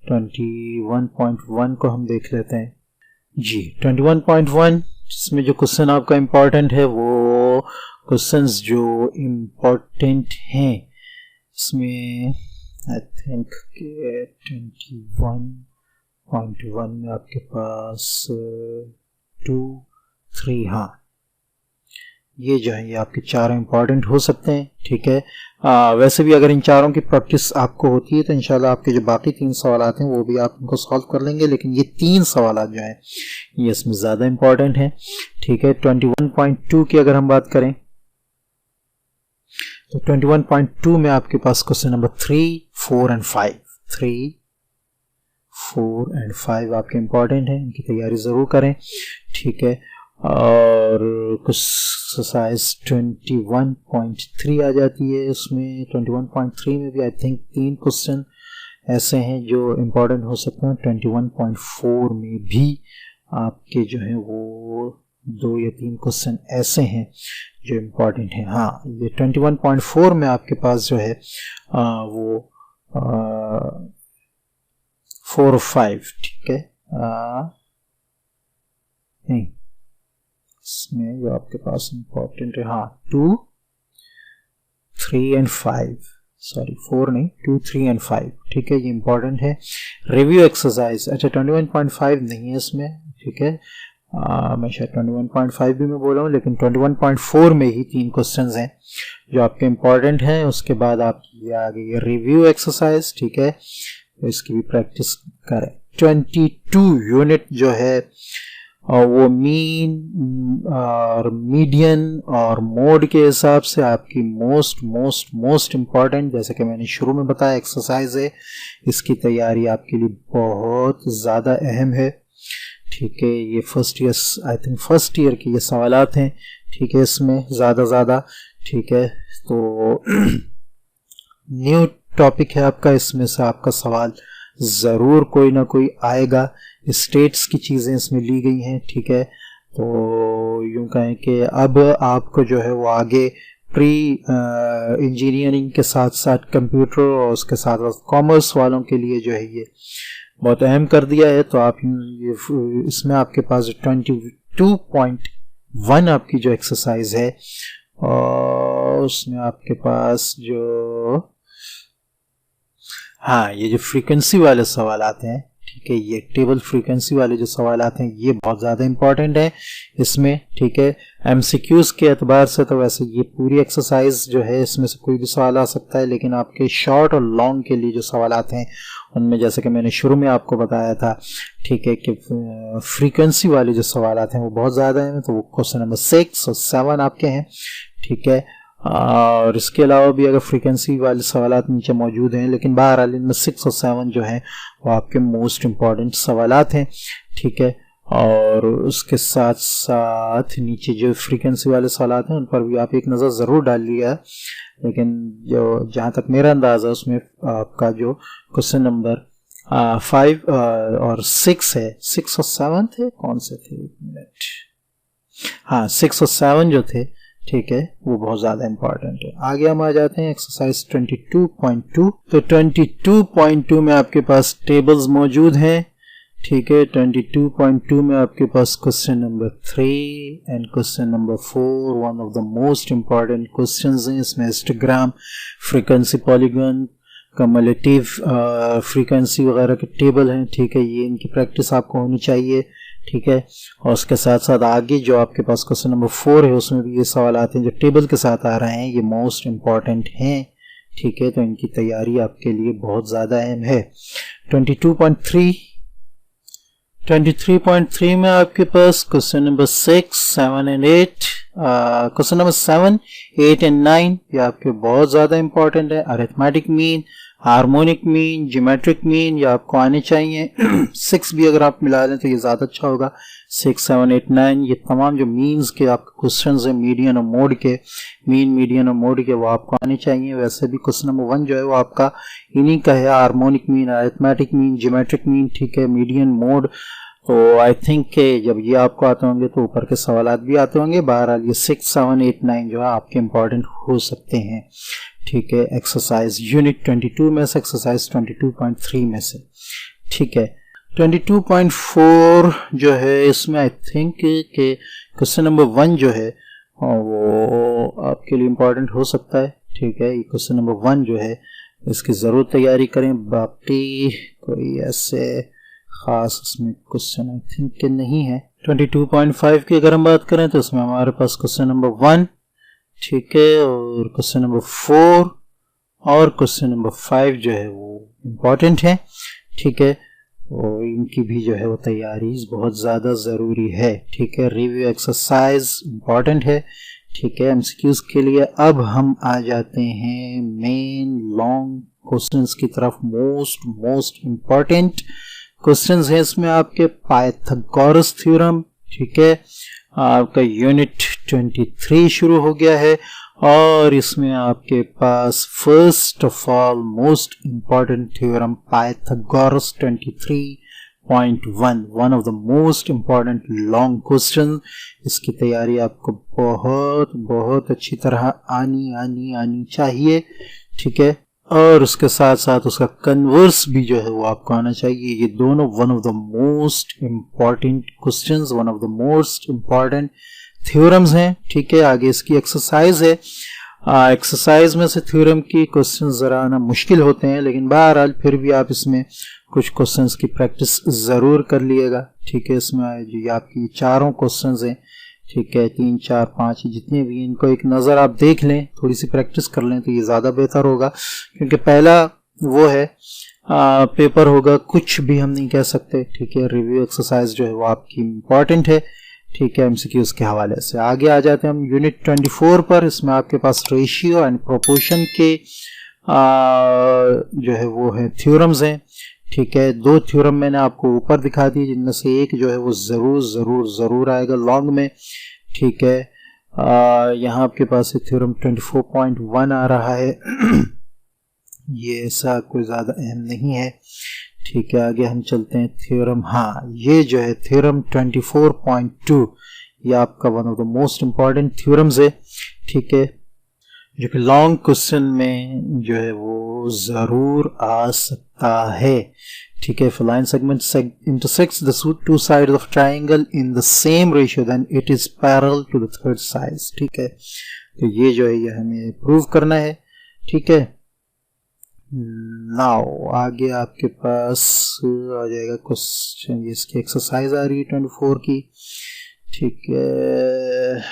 21.1 को हम देख लेते हैं जी। 21.1 इसमें जो क्वेश्चन आपका इम्पोर्टेंट है वो क्वेश्चंस जो इम्पोर्टेंट हैं इसमें आई थिंक के 21.1 में आपके पास 2, 3, हाँ ये जो है ये आपके चारों इंपॉर्टेंट हो सकते हैं। ठीक है। वैसे भी अगर इन चारों की प्रैक्टिस आपको होती है तो इंशाल्लाह आपके जो बाकी 3 सवाल हैं वो भी आप उनको सॉल्व कर लेंगे, लेकिन ये 3 सवाल जो हैं ये इसमें ज़्यादा इंपॉर्टेंट हैं। ठीक है। 21.2 की अगर हम बात करें तो 21.2 में आपके पास क्वेश्चन नंबर 3, 4 एंड 5, 3, 4 एंड 5 आपके इंपॉर्टेंट हैं, इनकी तैयारी ज़रूर करें। ठीक है। और एक्सरसाइज 21.3 आ जाती है। उसमें 21.3 में भी आई थिंक 3 क्वेश्चन ऐसे हैं जो इम्पोर्टेंट हो सकते हैं। 21.4 में भी आपके जो हैं वो 2 या 3 क्वेश्चन ऐसे हैं जो इम्पोर्टेंट हैं। हाँ ये 21.4 में आपके पास जो है वो 4 और 5। ठीक है। नहीं इसमें जो आपके पास इम्पोर्टेंट है, हाँ 2, 3 एंड 5 सॉरी 4 नहीं 2, 3 एंड 5, ठीक है, ये इंपॉर्टेंट है। रिव्यू एक्सरसाइज, अच्छा 21.5 नहीं है इसमें, ठीक है, मैं शायद 21.5 भी मैं बोल रहा हूँ, लेकिन 21.4 में ही 3 क्वेश्चंस हैं जो आपके इंपॉर्टेंट हैं। उसके बाद आप ये आगे ये रिव्यू एक्सरसाइज, ठीक है, तो इसकी भी प्रैक्टिस करें। 22 यूनिट जो है और वो मीन और मीडियन और मोड के हिसाब से आपकी मोस्ट इम्पॉर्टेंट, जैसे कि मैंने शुरू में बताया, एक्सरसाइज है। इसकी तैयारी आपके लिए बहुत ज़्यादा अहम है, ठीक है। ये फर्स्ट ईयर के ये सवालात हैं, ठीक है, इसमें ज़्यादा, ठीक है। तो न्यू टॉपिक है आपका, इसमें से आपका सवाल ज़रूर कोई ना कोई आएगा। स्टेट्स की चीज़ें इसमें ली गई हैं, ठीक है। तो यूँ कहें कि अब आपको जो है वो आगे प्री इंजीनियरिंग के साथ साथ कंप्यूटर और उसके साथ साथ कॉमर्स वालों के लिए जो है ये बहुत अहम कर दिया है। तो आप ये इसमें आपके पास 22.1 आपकी जो एक्सरसाइज है और उसमें आपके पास जो ये जो फ्रीक्वेंसी वाले सवाल आते हैं, ठीक है, ये टेबल फ्रीक्वेंसी वाले जो सवाल आते हैं ये बहुत ज़्यादा इंपॉर्टेंट है इसमें, ठीक है। एमसीक्यूज के एतबार से तो वैसे ये पूरी एक्सरसाइज जो है इसमें से कोई भी सवाल आ सकता है, लेकिन आपके शॉर्ट और लॉन्ग के लिए जो सवाल आते हैं उनमें जैसे कि मैंने शुरू में आपको बताया था, ठीक है, कि फ्रीक्वेंसी वाले जो सवाल आते हैं वो बहुत ज़्यादा हैं। तो वो क्वेश्चन नंबर 6 और 7 आपके हैं, ठीक है। और इसके अलावा भी अगर फ्रीक्वेंसी वाले सवालात नीचे मौजूद हैं, लेकिन बहरहाल इनमें 6 और 7 जो हैं वो आपके मोस्ट इम्पॉर्टेंट सवालात हैं, ठीक है। और उसके साथ साथ नीचे जो फ्रीक्वेंसी वाले सवालात हैं उन पर भी आप एक नज़र ज़रूर डाल लिया, लेकिन जो जहाँ तक मेरा अंदाज़ा उसमें आपका जो क्वेश्चन नंबर 5 और 6 है, 6 और 7 थे, कौन से थे, 1 मिनट, 6 और 7 जो थे, ठीक है, वो बहुत ज़्यादा इंपॉर्टेंट है। आगे हम आ जाते हैं एक्सरसाइज 22.2। तो 22.2 में आपके पास टेबल्स मौजूद हैं, ठीक है। 22.2 में आपके पास question number 3 and question number 4 one of the most important questions हैं। इसमें histogram, frequency polygon, cumulative frequency वगैरह के टेबल हैं, ठीक है, ये इनकी प्रैक्टिस आपको होनी चाहिए, ठीक है। और उसके साथ साथ आगे जो आपके पास क्वेश्चन नंबर 4 है उसमें भी ये सवाल आते हैं जो टेबल के साथ आ रहे हैं, ये मोस्ट इम्पॉर्टेंट हैं, ठीक है। तो इनकी तैयारी आपके लिए बहुत ज़्यादा अहम है। 23.3 में आपके पास question number 6, 7 and 8, question number 7, 8 and 9 ये आपके बहुत ज़्यादा इंपॉर्टेंट है। Arithmetic mean, harmonic mean, geometric mean ये आपको आने चाहिए। 6 भी अगर आप मिला दें तो ये ज़्यादा अच्छा होगा। 6, 7, 8, 9 ये तमाम जो मीन्स के आपके क्वेश्चंस हैं मीडियन और मोड के, मीन, मीडियन और मोड के, वो आपको आने चाहिए। वैसे भी क्वेश्चन नंबर 1 जो है वो आपका इन्हीं का है, harmonic mean, arithmetic mean, geometric mean, ठीक है, मीडियन, मोड। तो आई थिंक के जब ये आपको आते होंगे तो ऊपर के सवालात भी आते होंगे। बहरहाल ये 6, 7, 8, 9 जो है आपके इंपॉर्टेंट हो सकते हैं, ठीक है। एक्सरसाइज यूनिट 22 में से, एक्सरसाइज 22.3 में से, ठीक है। 22.4 जो है इसमें आई थिंक के क्वेश्चन नंबर 1 जो है वो आपके लिए इम्पोर्टेंट हो सकता है, ठीक है। ये क्वेश्चन नंबर 1 जो है इसकी ज़रूर तैयारी करें। बाकी कोई ऐसे ख़ास इसमें क्वेश्चन आई थिंक के नहीं है। 22.5 की अगर हम बात करें तो इसमें हमारे पास क्वेश्चन नंबर 1, ठीक है, और क्वेश्चन नंबर 4 और क्वेश्चन नंबर 5 जो है वो इम्पोर्टेंट है, ठीक है। और इनकी भी जो है वो तैयारी बहुत ज़्यादा ज़रूरी है, ठीक है। रिव्यू एक्सरसाइज इम्पोर्टेंट है, ठीक है, एमसीक्यूज के लिए। अब हम आ जाते हैं मेन लॉन्ग क्वेश्चंस की तरफ। मोस्ट इम्पोर्टेंट क्वेश्चंस है इसमें आपके पाइथागोरस थ्योरम, ठीक है। आपका यूनिट 23 शुरू हो गया है और इसमें आपके पास first of all most important theorem Pythagoras 23.1 one of the most important long question. इसकी तैयारी आपको बहुत अच्छी तरह आनी चाहिए, ठीक है। और उसके साथ साथ उसका कन्वर्स भी जो है वो आपको आना चाहिए। ये दोनों one of the most important questions, one of the most important theorems हैं, ठीक है। आगे इसकी एक्सरसाइज है एक्सरसाइज में से थ्योरम की क्वेश्चन ज़रा ना मुश्किल होते हैं, लेकिन बहरहाल फिर भी आप इसमें कुछ क्वेश्चंस की प्रैक्टिस ज़रूर कर लिएगा। ठीक है, इसमें जो आपकी चारों क्वेश्चंस हैं, ठीक है, 3 4 5 जितने भी, इनको एक नज़र आप देख लें, थोड़ी सी प्रैक्टिस कर लें तो ये ज़्यादा बेहतर होगा। क्योंकि पहला वो है पेपर होगा, कुछ भी हम नहीं कह सकते। ठीक है, रिव्यू एक्सरसाइज जो है वो आपकी इम्पॉर्टेंट है। ठीक है, एमसीक्यूज के हवाले से आगे आ जाते हैं हम यूनिट 24 पर। इसमें आपके पास रेशियो एंड प्रोपोर्शन के जो है वो है थ्योरम्स हैं। ठीक है, 2 थ्योरम मैंने आपको ऊपर दिखा दिए, जिनमें से एक जो है वो ज़रूर ज़रूर ज़रूर आएगा लॉन्ग में। ठीक है, यहाँ आपके पास थ्योरम 24.1 आ रहा है ये ऐसा कोई ज़्यादा अहम नहीं है। ठीक है, आगे हम चलते हैं थ्योरम, हाँ ये जो है थ्योरम 24.2, ये आपका one of the most important theorems है। ठीक है, जो कि लॉन्ग क्वेश्चन में जो है वो ज़रूर आ सकता है। ठीक है, if a line segment intersects the two sides of triangle in the same ratio then it is parallel to the third side। ठीक है, तो ये जो है ये हमें प्रूव करना है। ठीक है, नाउ आगे आपके पास आ जाएगा क्वेश्चन, इसकी एक्सरसाइज आ रही है 24 की। ठीक है,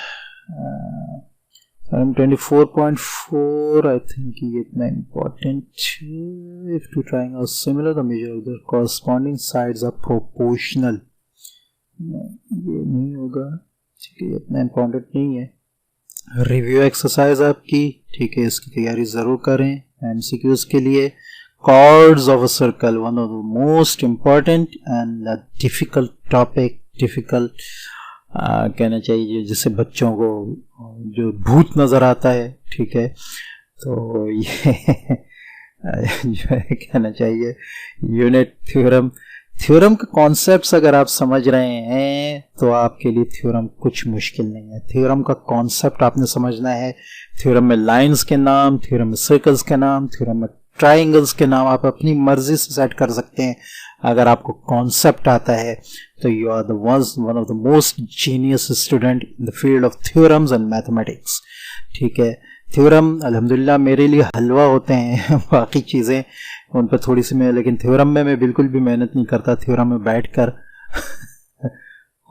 24.4 आई थिंक ये इतना important. If two triangle similar the measure of the corresponding sides are proportional, ये नहीं होगा। ठीक है, इतना इम्पोर्टेंट नहीं है। रिव्यू एक्सरसाइज आपकी, ठीक है, इसकी तैयारी ज़रूर करें एमसीक्यूज के लिए। Chords of a circle, one of the most important and difficult topic, difficult कहना चाहिए, जिससे बच्चों को जो भूत नज़र आता है। ठीक है, तो ये जो है कहना चाहिए यूनिट थ्योरम के कॉन्सेप्ट्स अगर आप समझ रहे हैं तो आपके लिए थ्योरम कुछ मुश्किल नहीं है। थ्योरम का कॉन्सेप्ट आपने समझना है। थ्योरम में लाइंस के नाम, थ्योरम में सर्कल्स के नाम, थ्योरम में ट्राइंगल्स के नाम आप अपनी मर्जी से सेट कर सकते हैं। अगर आपको कॉन्सेप्ट आता है तो you are the one of the most genius student in the field of theorems and mathematics. ठीक है, थ्योरम अल्हम्दुलिल्लाह मेरे लिए हलवा होते हैं बाकी चीज़ें उन पर थोड़ी सी मैं, लेकिन थ्योरम में मैं बिल्कुल भी मेहनत नहीं करता। थ्योरम में बैठकर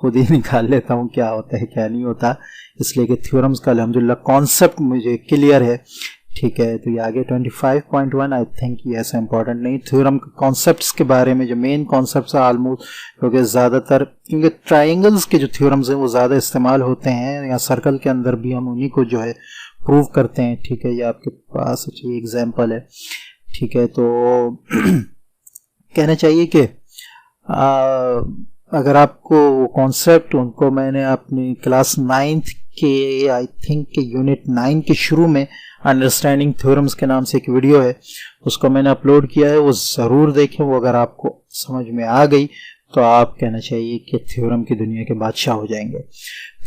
खुद ही निकाल लेता हूँ क्या होता है क्या नहीं होता, इसलिए कि थ्योरम्स का अल्हम्दुलिल्लाह कॉन्सेप्ट मुझे क्लियर है। ठीक है, तो ये आगे 25.1 आई थिंक ये ऐसा इंपॉर्टेंट नहीं। थ्योरम के कॉन्सेप्ट्स के बारे में जो मेन कॉन्सेप्ट्स है ऑलमोस्ट, क्योंकि ज़्यादातर क्योंकि ट्राइंगल्स के जो थ्योरम्स हैं वो ज़्यादा इस्तेमाल होते हैं, या सर्कल के अंदर भी हम उन्हीं को जो है प्रूव करते हैं। ठीक है, ये आपके पास अच्छी एग्जाम्पल है। ठीक है, तो कहना चाहिए कि अगर आपको कॉन्सेप्ट, उनको मैंने अपनी क्लास 9th के आई थिंक के यूनिट 9 के शुरू में अंडरस्टैंडिंग थ्योरम्स के नाम से एक वीडियो है, उसको मैंने अपलोड किया है, वो ज़रूर देखें। वो अगर आपको समझ में आ गई तो आप कहना चाहिए कि थ्योरम की दुनिया के बादशाह हो जाएंगे।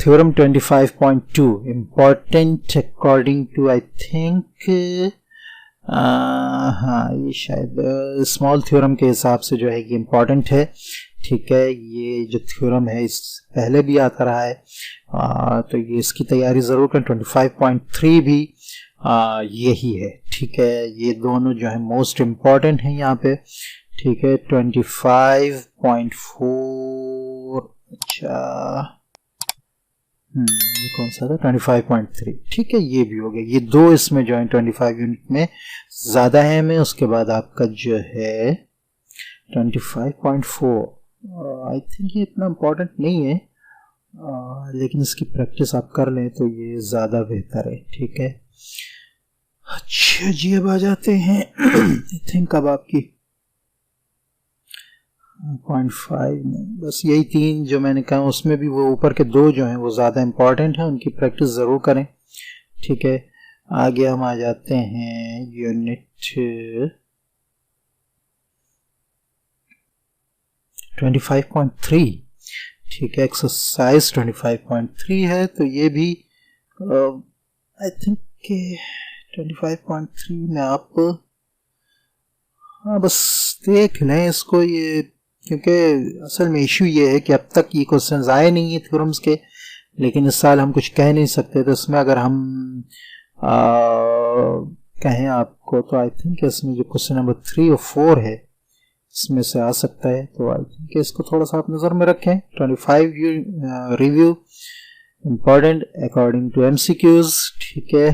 Theorem 25.2 important according to I think हाँ ये शायद स्मॉल थ्योरम के हिसाब से जो है ये इम्पॉर्टेंट है। ठीक है, ये जो थ्योरम है इस पहले भी आता रहा है, तो ये इसकी तैयारी ज़रूर करें। 25.3 भी यही है। ठीक है, ये दोनों जो है मोस्ट इम्पॉर्टेंट हैं यहाँ पे। ठीक है, 25.4 अच्छा ये कौन सा था, 25.3। ठीक है, ये भी हो गया। ये दो इसमें जो है 25 यूनिट में ज़्यादा है में। उसके बाद आपका जो है 25.4 आई थिंक ये इतना इम्पोर्टेंट नहीं है, लेकिन इसकी प्रैक्टिस आप कर लें तो ये ज़्यादा बेहतर है। ठीक है, अच्छा जी अब आ जाते हैं आई थिंक अब आपकी 0.5 में बस यही 3 जो मैंने कहा, उसमें भी वो ऊपर के 2 जो हैं वो ज़्यादा इम्पॉर्टेंट हैं, उनकी प्रैक्टिस ज़रूर करें। ठीक है, आगे हम आ जाते हैं यूनिट 25.3। ठीक है, एक्सरसाइज 25.3 है, तो ये भी आई थिंक 25.3 में आप हाँ बस देख लें इसको, ये क्योंकि असल में इशू ये है कि अब तक ये क्वेश्चन आए नहीं है थ्योरम्स के, लेकिन इस साल हम कुछ कह नहीं सकते, तो इसमें अगर हम कहें आपको तो आई थिंक इसमें जो क्वेश्चन नंबर 3 और 4 है इसमें से आ सकता है, तो आई थिंक इसको थोड़ा सा आप नज़र में रखें। 25 review important according to MCQs। ठीक है,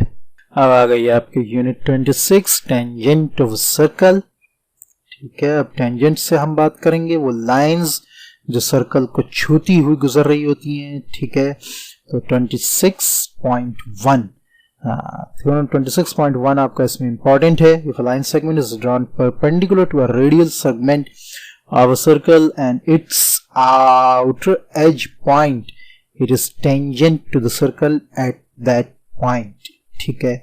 अब आ गई आपकी यूनिट 26 टेंजेंट ऑफ सर्कल। ठीक है, अब टेंजेंट से हम बात करेंगे, वो लाइंस जो सर्कल को छूती हुई गुजर रही होती हैं। ठीक है, तो 26.1 थ्योरम 26.1 आपका इसमें इंपॉर्टेंट है। If a line segment is drawn perpendicular to a radial segment of a circle and its outer edge point, it is tangent to the circle at that point. ठीक है,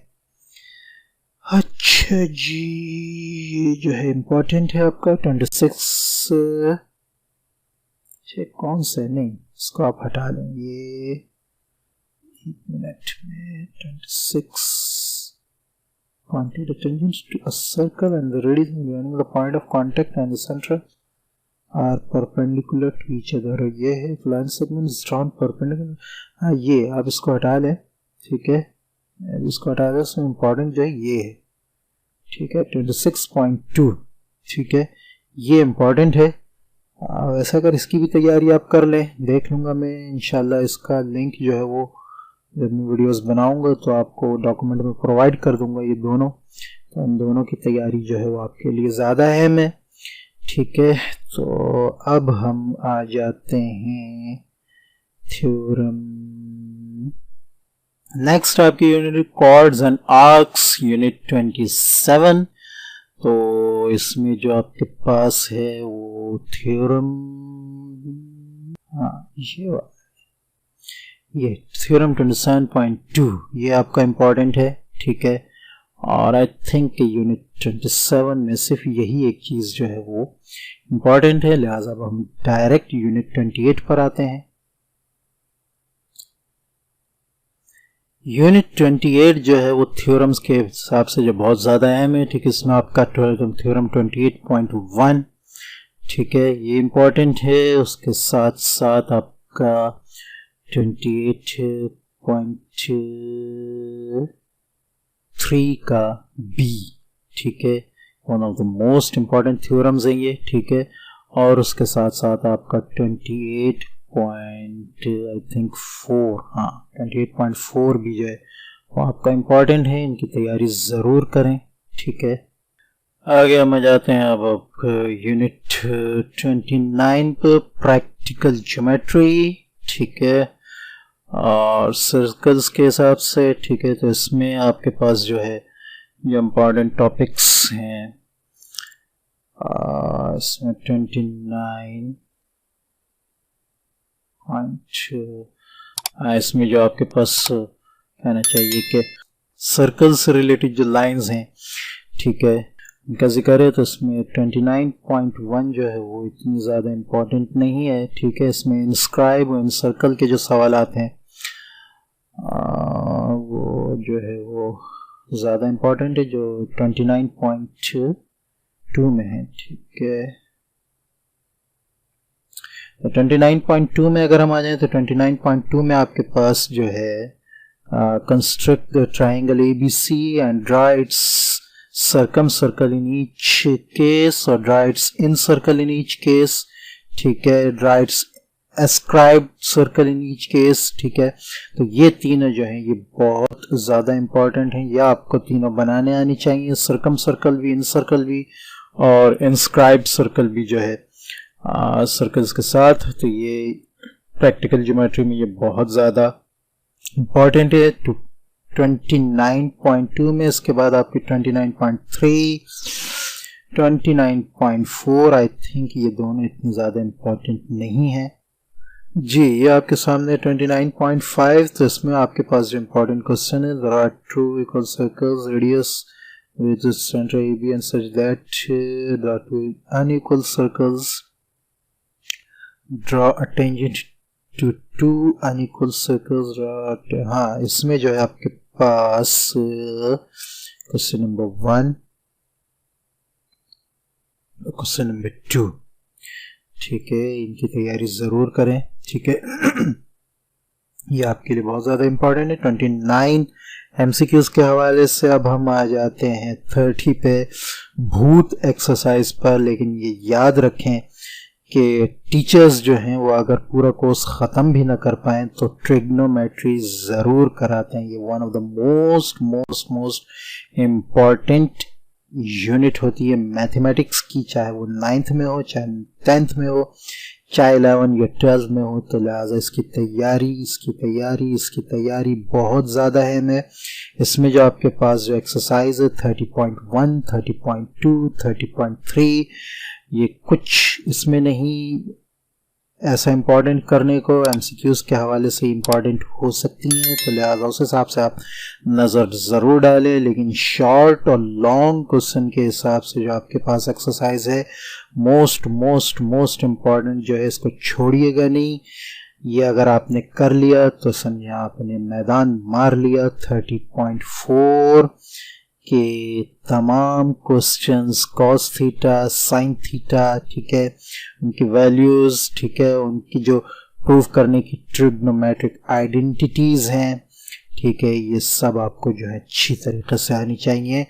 अच्छा जी, ये जो है इंपॉर्टेंट है आपका 26। कौन सा है, नहीं इसको आप हटा लें, ये एक मिनट में 26 quantity tangents to a circle and the radius joining the point of contact and the center are perpendicular to each other। ये है line segment is drawn perpendicular। हाँ, ये आप इसको हटा लें। ठीक है, इसको हटा दें, इसमें इंपॉर्टेंट जो है ये है। ठीक है, 26.2। ठीक है, ये इंपॉर्टेंट है। वैसा अगर इसकी भी तैयारी आप कर लें, देख लूँगा मैं इंशाल्लाह। इसका लिंक जो है वो जब मैं वीडियोस बनाऊंगा तो आपको डॉक्यूमेंट में प्रोवाइड कर दूंगा, ये दोनों। तो इन दोनों की तैयारी जो है वो आपके लिए ज़्यादा अहम है। ठीक है, तो अब हम आ जाते हैं थ्योरम नेक्स्ट आपकी unit chords and arcs, unit 27। तो इसमें जो आपके पास है वो थ्योरम, हाँ ये थ्योरम 27.2 ये आपका इंपॉर्टेंट है। ठीक है, और आई थिंक यूनिट 27 में सिर्फ यही एक चीज़ जो है वो इंपॉर्टेंट है, लिहाजा अब हम डायरेक्ट यूनिट 28 पर आते हैं। यूनिट 28 जो है वो थ्योरम्स के हिसाब से जो बहुत ज़्यादा अहम है। ठीक है, इसमें आपका थ्योरम 28.1 ठीक है ये इंपॉर्टेंट है। उसके साथ साथ आपका 28.3 का बी, ठीक है, one of the most important theorems है ये। ठीक है, और उसके साथ साथ आपका 28.4 भी जो है वो आपका इंपॉर्टेंट है, इनकी तैयारी ज़रूर करें। ठीक है, आगे हम जाते हैं अब यूनिट 29 पर, प्रैक्टिकल ज्योमेट्री। ठीक है, और सर्कल्स के हिसाब से। ठीक है, तो इसमें आपके पास जो है जो इम्पॉर्टेंट टॉपिक्स हैं इसमें 29 इसमें जो आपके पास कहना चाहिए कि सर्कल से रिलेटेड जो लाइंस हैं, ठीक है, उनका जिक्र है। तो इसमें 29.1 जो है वो इतनी ज़्यादा इम्पोर्टेंट नहीं है। ठीक है, इसमें इंस्क्राइब और सर्कल के जो सवालात हैं वो जो है वो ज़्यादा इम्पोर्टेंट है, जो 29.2 में है। ठीक है, तो 29.2 में अगर हम आ जाए तो 29.2 में आपके पास जो है construct the triangle ABC and draw it's circumcircle in each case or draw its incircle in each case। ठीक है, draw its ascribed circle in each case। ठीक है, तो ये तीनों जो हैं ये बहुत ज़्यादा इम्पोर्टेंट हैं, या आपको तीनों बनाने आनी चाहिए, circumcircle भी, incircle भी और inscribed circle भी जो है सर्कल्स के साथ। तो ये प्रैक्टिकल ज्योमेट्री में ये बहुत ज़्यादा इम्पोर्टेंट है। 29.2 में, इसके बाद आपकी 29.3, 29.4 आई थिंक ये दोनों इतनी ज़्यादा इम्पोर्टेंट नहीं है जी। ये आपके सामने 29.5, तो इसमें आपके पास जो इम्पोर्टेंट क्वेश्चन है, there are two equal circles radius with the center AB and such that there are two unequal circles, draw a tangent to two unequal circles। हाँ, इसमें जो है आपके पास क्वेश्चन नंबर 1, क्वेश्चन नंबर 2, ठीक है, इनकी तैयारी ज़रूर करें। ठीक है, ये आपके लिए बहुत ज़्यादा इम्पोर्टेंट है। 29 MCQs के हवाले से अब हम आ जाते हैं 30 पे, भूत एक्सरसाइज पर। लेकिन ये याद रखें कि टीचर्स जो हैं वो अगर पूरा कोर्स ख़त्म भी ना कर पाएँ तो ट्रिग्नोमेट्री ज़रूर कराते हैं। ये one of the most important unit होती है मैथमेटिक्स की, चाहे वो 9th में हो, चाहे 10th में हो, चाहे 11 या 12 में हो। तो लिहाजा इसकी तैयारी बहुत ज़्यादा है। मैं इसमें जो आपके पास जो एक्सरसाइज है 30.1, 30.2, 30.3, ये कुछ इसमें नहीं ऐसा इम्पोर्टेंट करने को MCQs के हवाले से इम्पोर्टेंट हो सकती हैं, तो लिहाजा उस हिसाब से आप नज़र ज़रूर डालें। लेकिन शॉर्ट और लॉन्ग क्वेश्चन के हिसाब से जो आपके पास एक्सरसाइज है मोस्ट इम्पॉर्टेंट जो है, इसको छोड़िएगा नहीं। ये अगर आपने कर लिया तो समझे आपने मैदान मार लिया। 30.4 के तमाम questions cos theta, sine theta, ठीक है, उनकी वैल्यूज़, ठीक है, उनकी जो प्रूव करने की ट्रिग्नोमेट्रिक आइडेंटिटीज़ हैं, ठीक है, ये सब आपको जो है अच्छी तरीके से आनी चाहिए।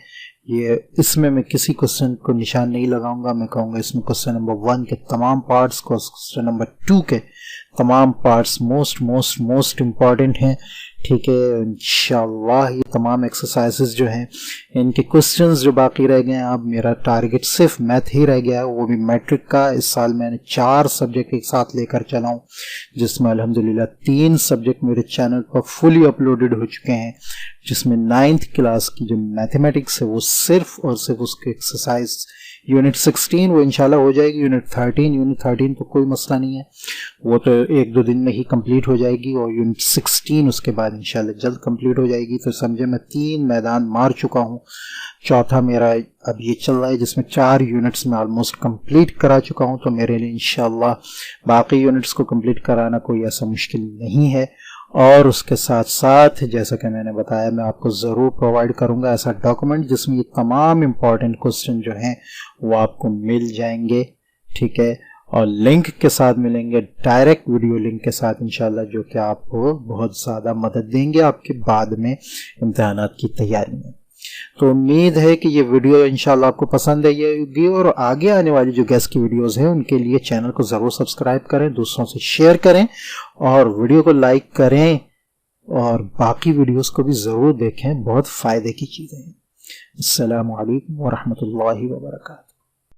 ये इसमें मैं किसी क्वेश्चन को निशान नहीं लगाऊंगा, मैं कहूँगा इसमें क्वेश्चन नंबर 1 के तमाम पार्ट्स, क्वेश्चन नंबर 2 के तमाम पार्ट्स मोस्ट इम्पॉर्टेंट हैं, ठीक है। इंशाअल्लाह ये तमाम एक्सरसाइजेस जो हैं, इनके क्वेश्चंस जो बाकी रह गए हैं, अब मेरा टारगेट सिर्फ मैथ ही रह गया है, वो भी मैट्रिक का। इस साल मैंने 4 सब्जेक्ट एक साथ लेकर चला हूँ, जिसमें अल्हम्दुलिल्लाह 3 सब्जेक्ट मेरे चैनल पर फुली अपलोडेड हो चुके हैं, जिसमें 9th क्लास की जो मैथमेटिक्स है वो सिर्फ और सिर्फ उसके एक्सरसाइज यूनिट 16 वो इंशाल्लाह हो जाएगी। यूनिट 13 तो कोई मसला नहीं है, वो तो 1-2 दिन में ही कंप्लीट हो जाएगी, और यूनिट 16 उसके बाद इंशाल्लाह जल्द कंप्लीट हो जाएगी। तो समझे मैं 3 मैदान मार चुका हूँ, चौथा मेरा अब ये चल रहा है, जिसमें 4 यूनिट्स में ऑलमोस्ट कंप्लीट करा चुका हूँ। तो मेरे लिए इंशाल्लाह बाकी यूनिट्स को कंप्लीट कराना कोई ऐसा मुश्किल नहीं है। और उसके साथ साथ जैसा कि मैंने बताया, मैं आपको ज़रूर प्रोवाइड करूंगा ऐसा डॉक्यूमेंट जिसमें ये तमाम इम्पॉर्टेंट क्वेश्चन जो हैं वो आपको मिल जाएंगे, ठीक है, और लिंक के साथ मिलेंगे, डायरेक्ट वीडियो लिंक के साथ इंशाल्लाह, जो कि आपको बहुत ज़्यादा मदद देंगे आपके बाद में इम्तिहानात की तैयारी में। तो उम्मीद है कि ये वीडियो इंशाल्लाह आपको पसंद आएगी, और आगे आने वाली जो गेस्ट की वीडियोस हैं उनके लिए चैनल को ज़रूर सब्सक्राइब करें, दूसरों से शेयर करें, और वीडियो को लाइक करें, और बाकी वीडियोस को भी ज़रूर देखें, बहुत फ़ायदे की चीज़ें हैं। अस्सलामु अलैकुम व रहमतुल्लाहि व बरकातहू।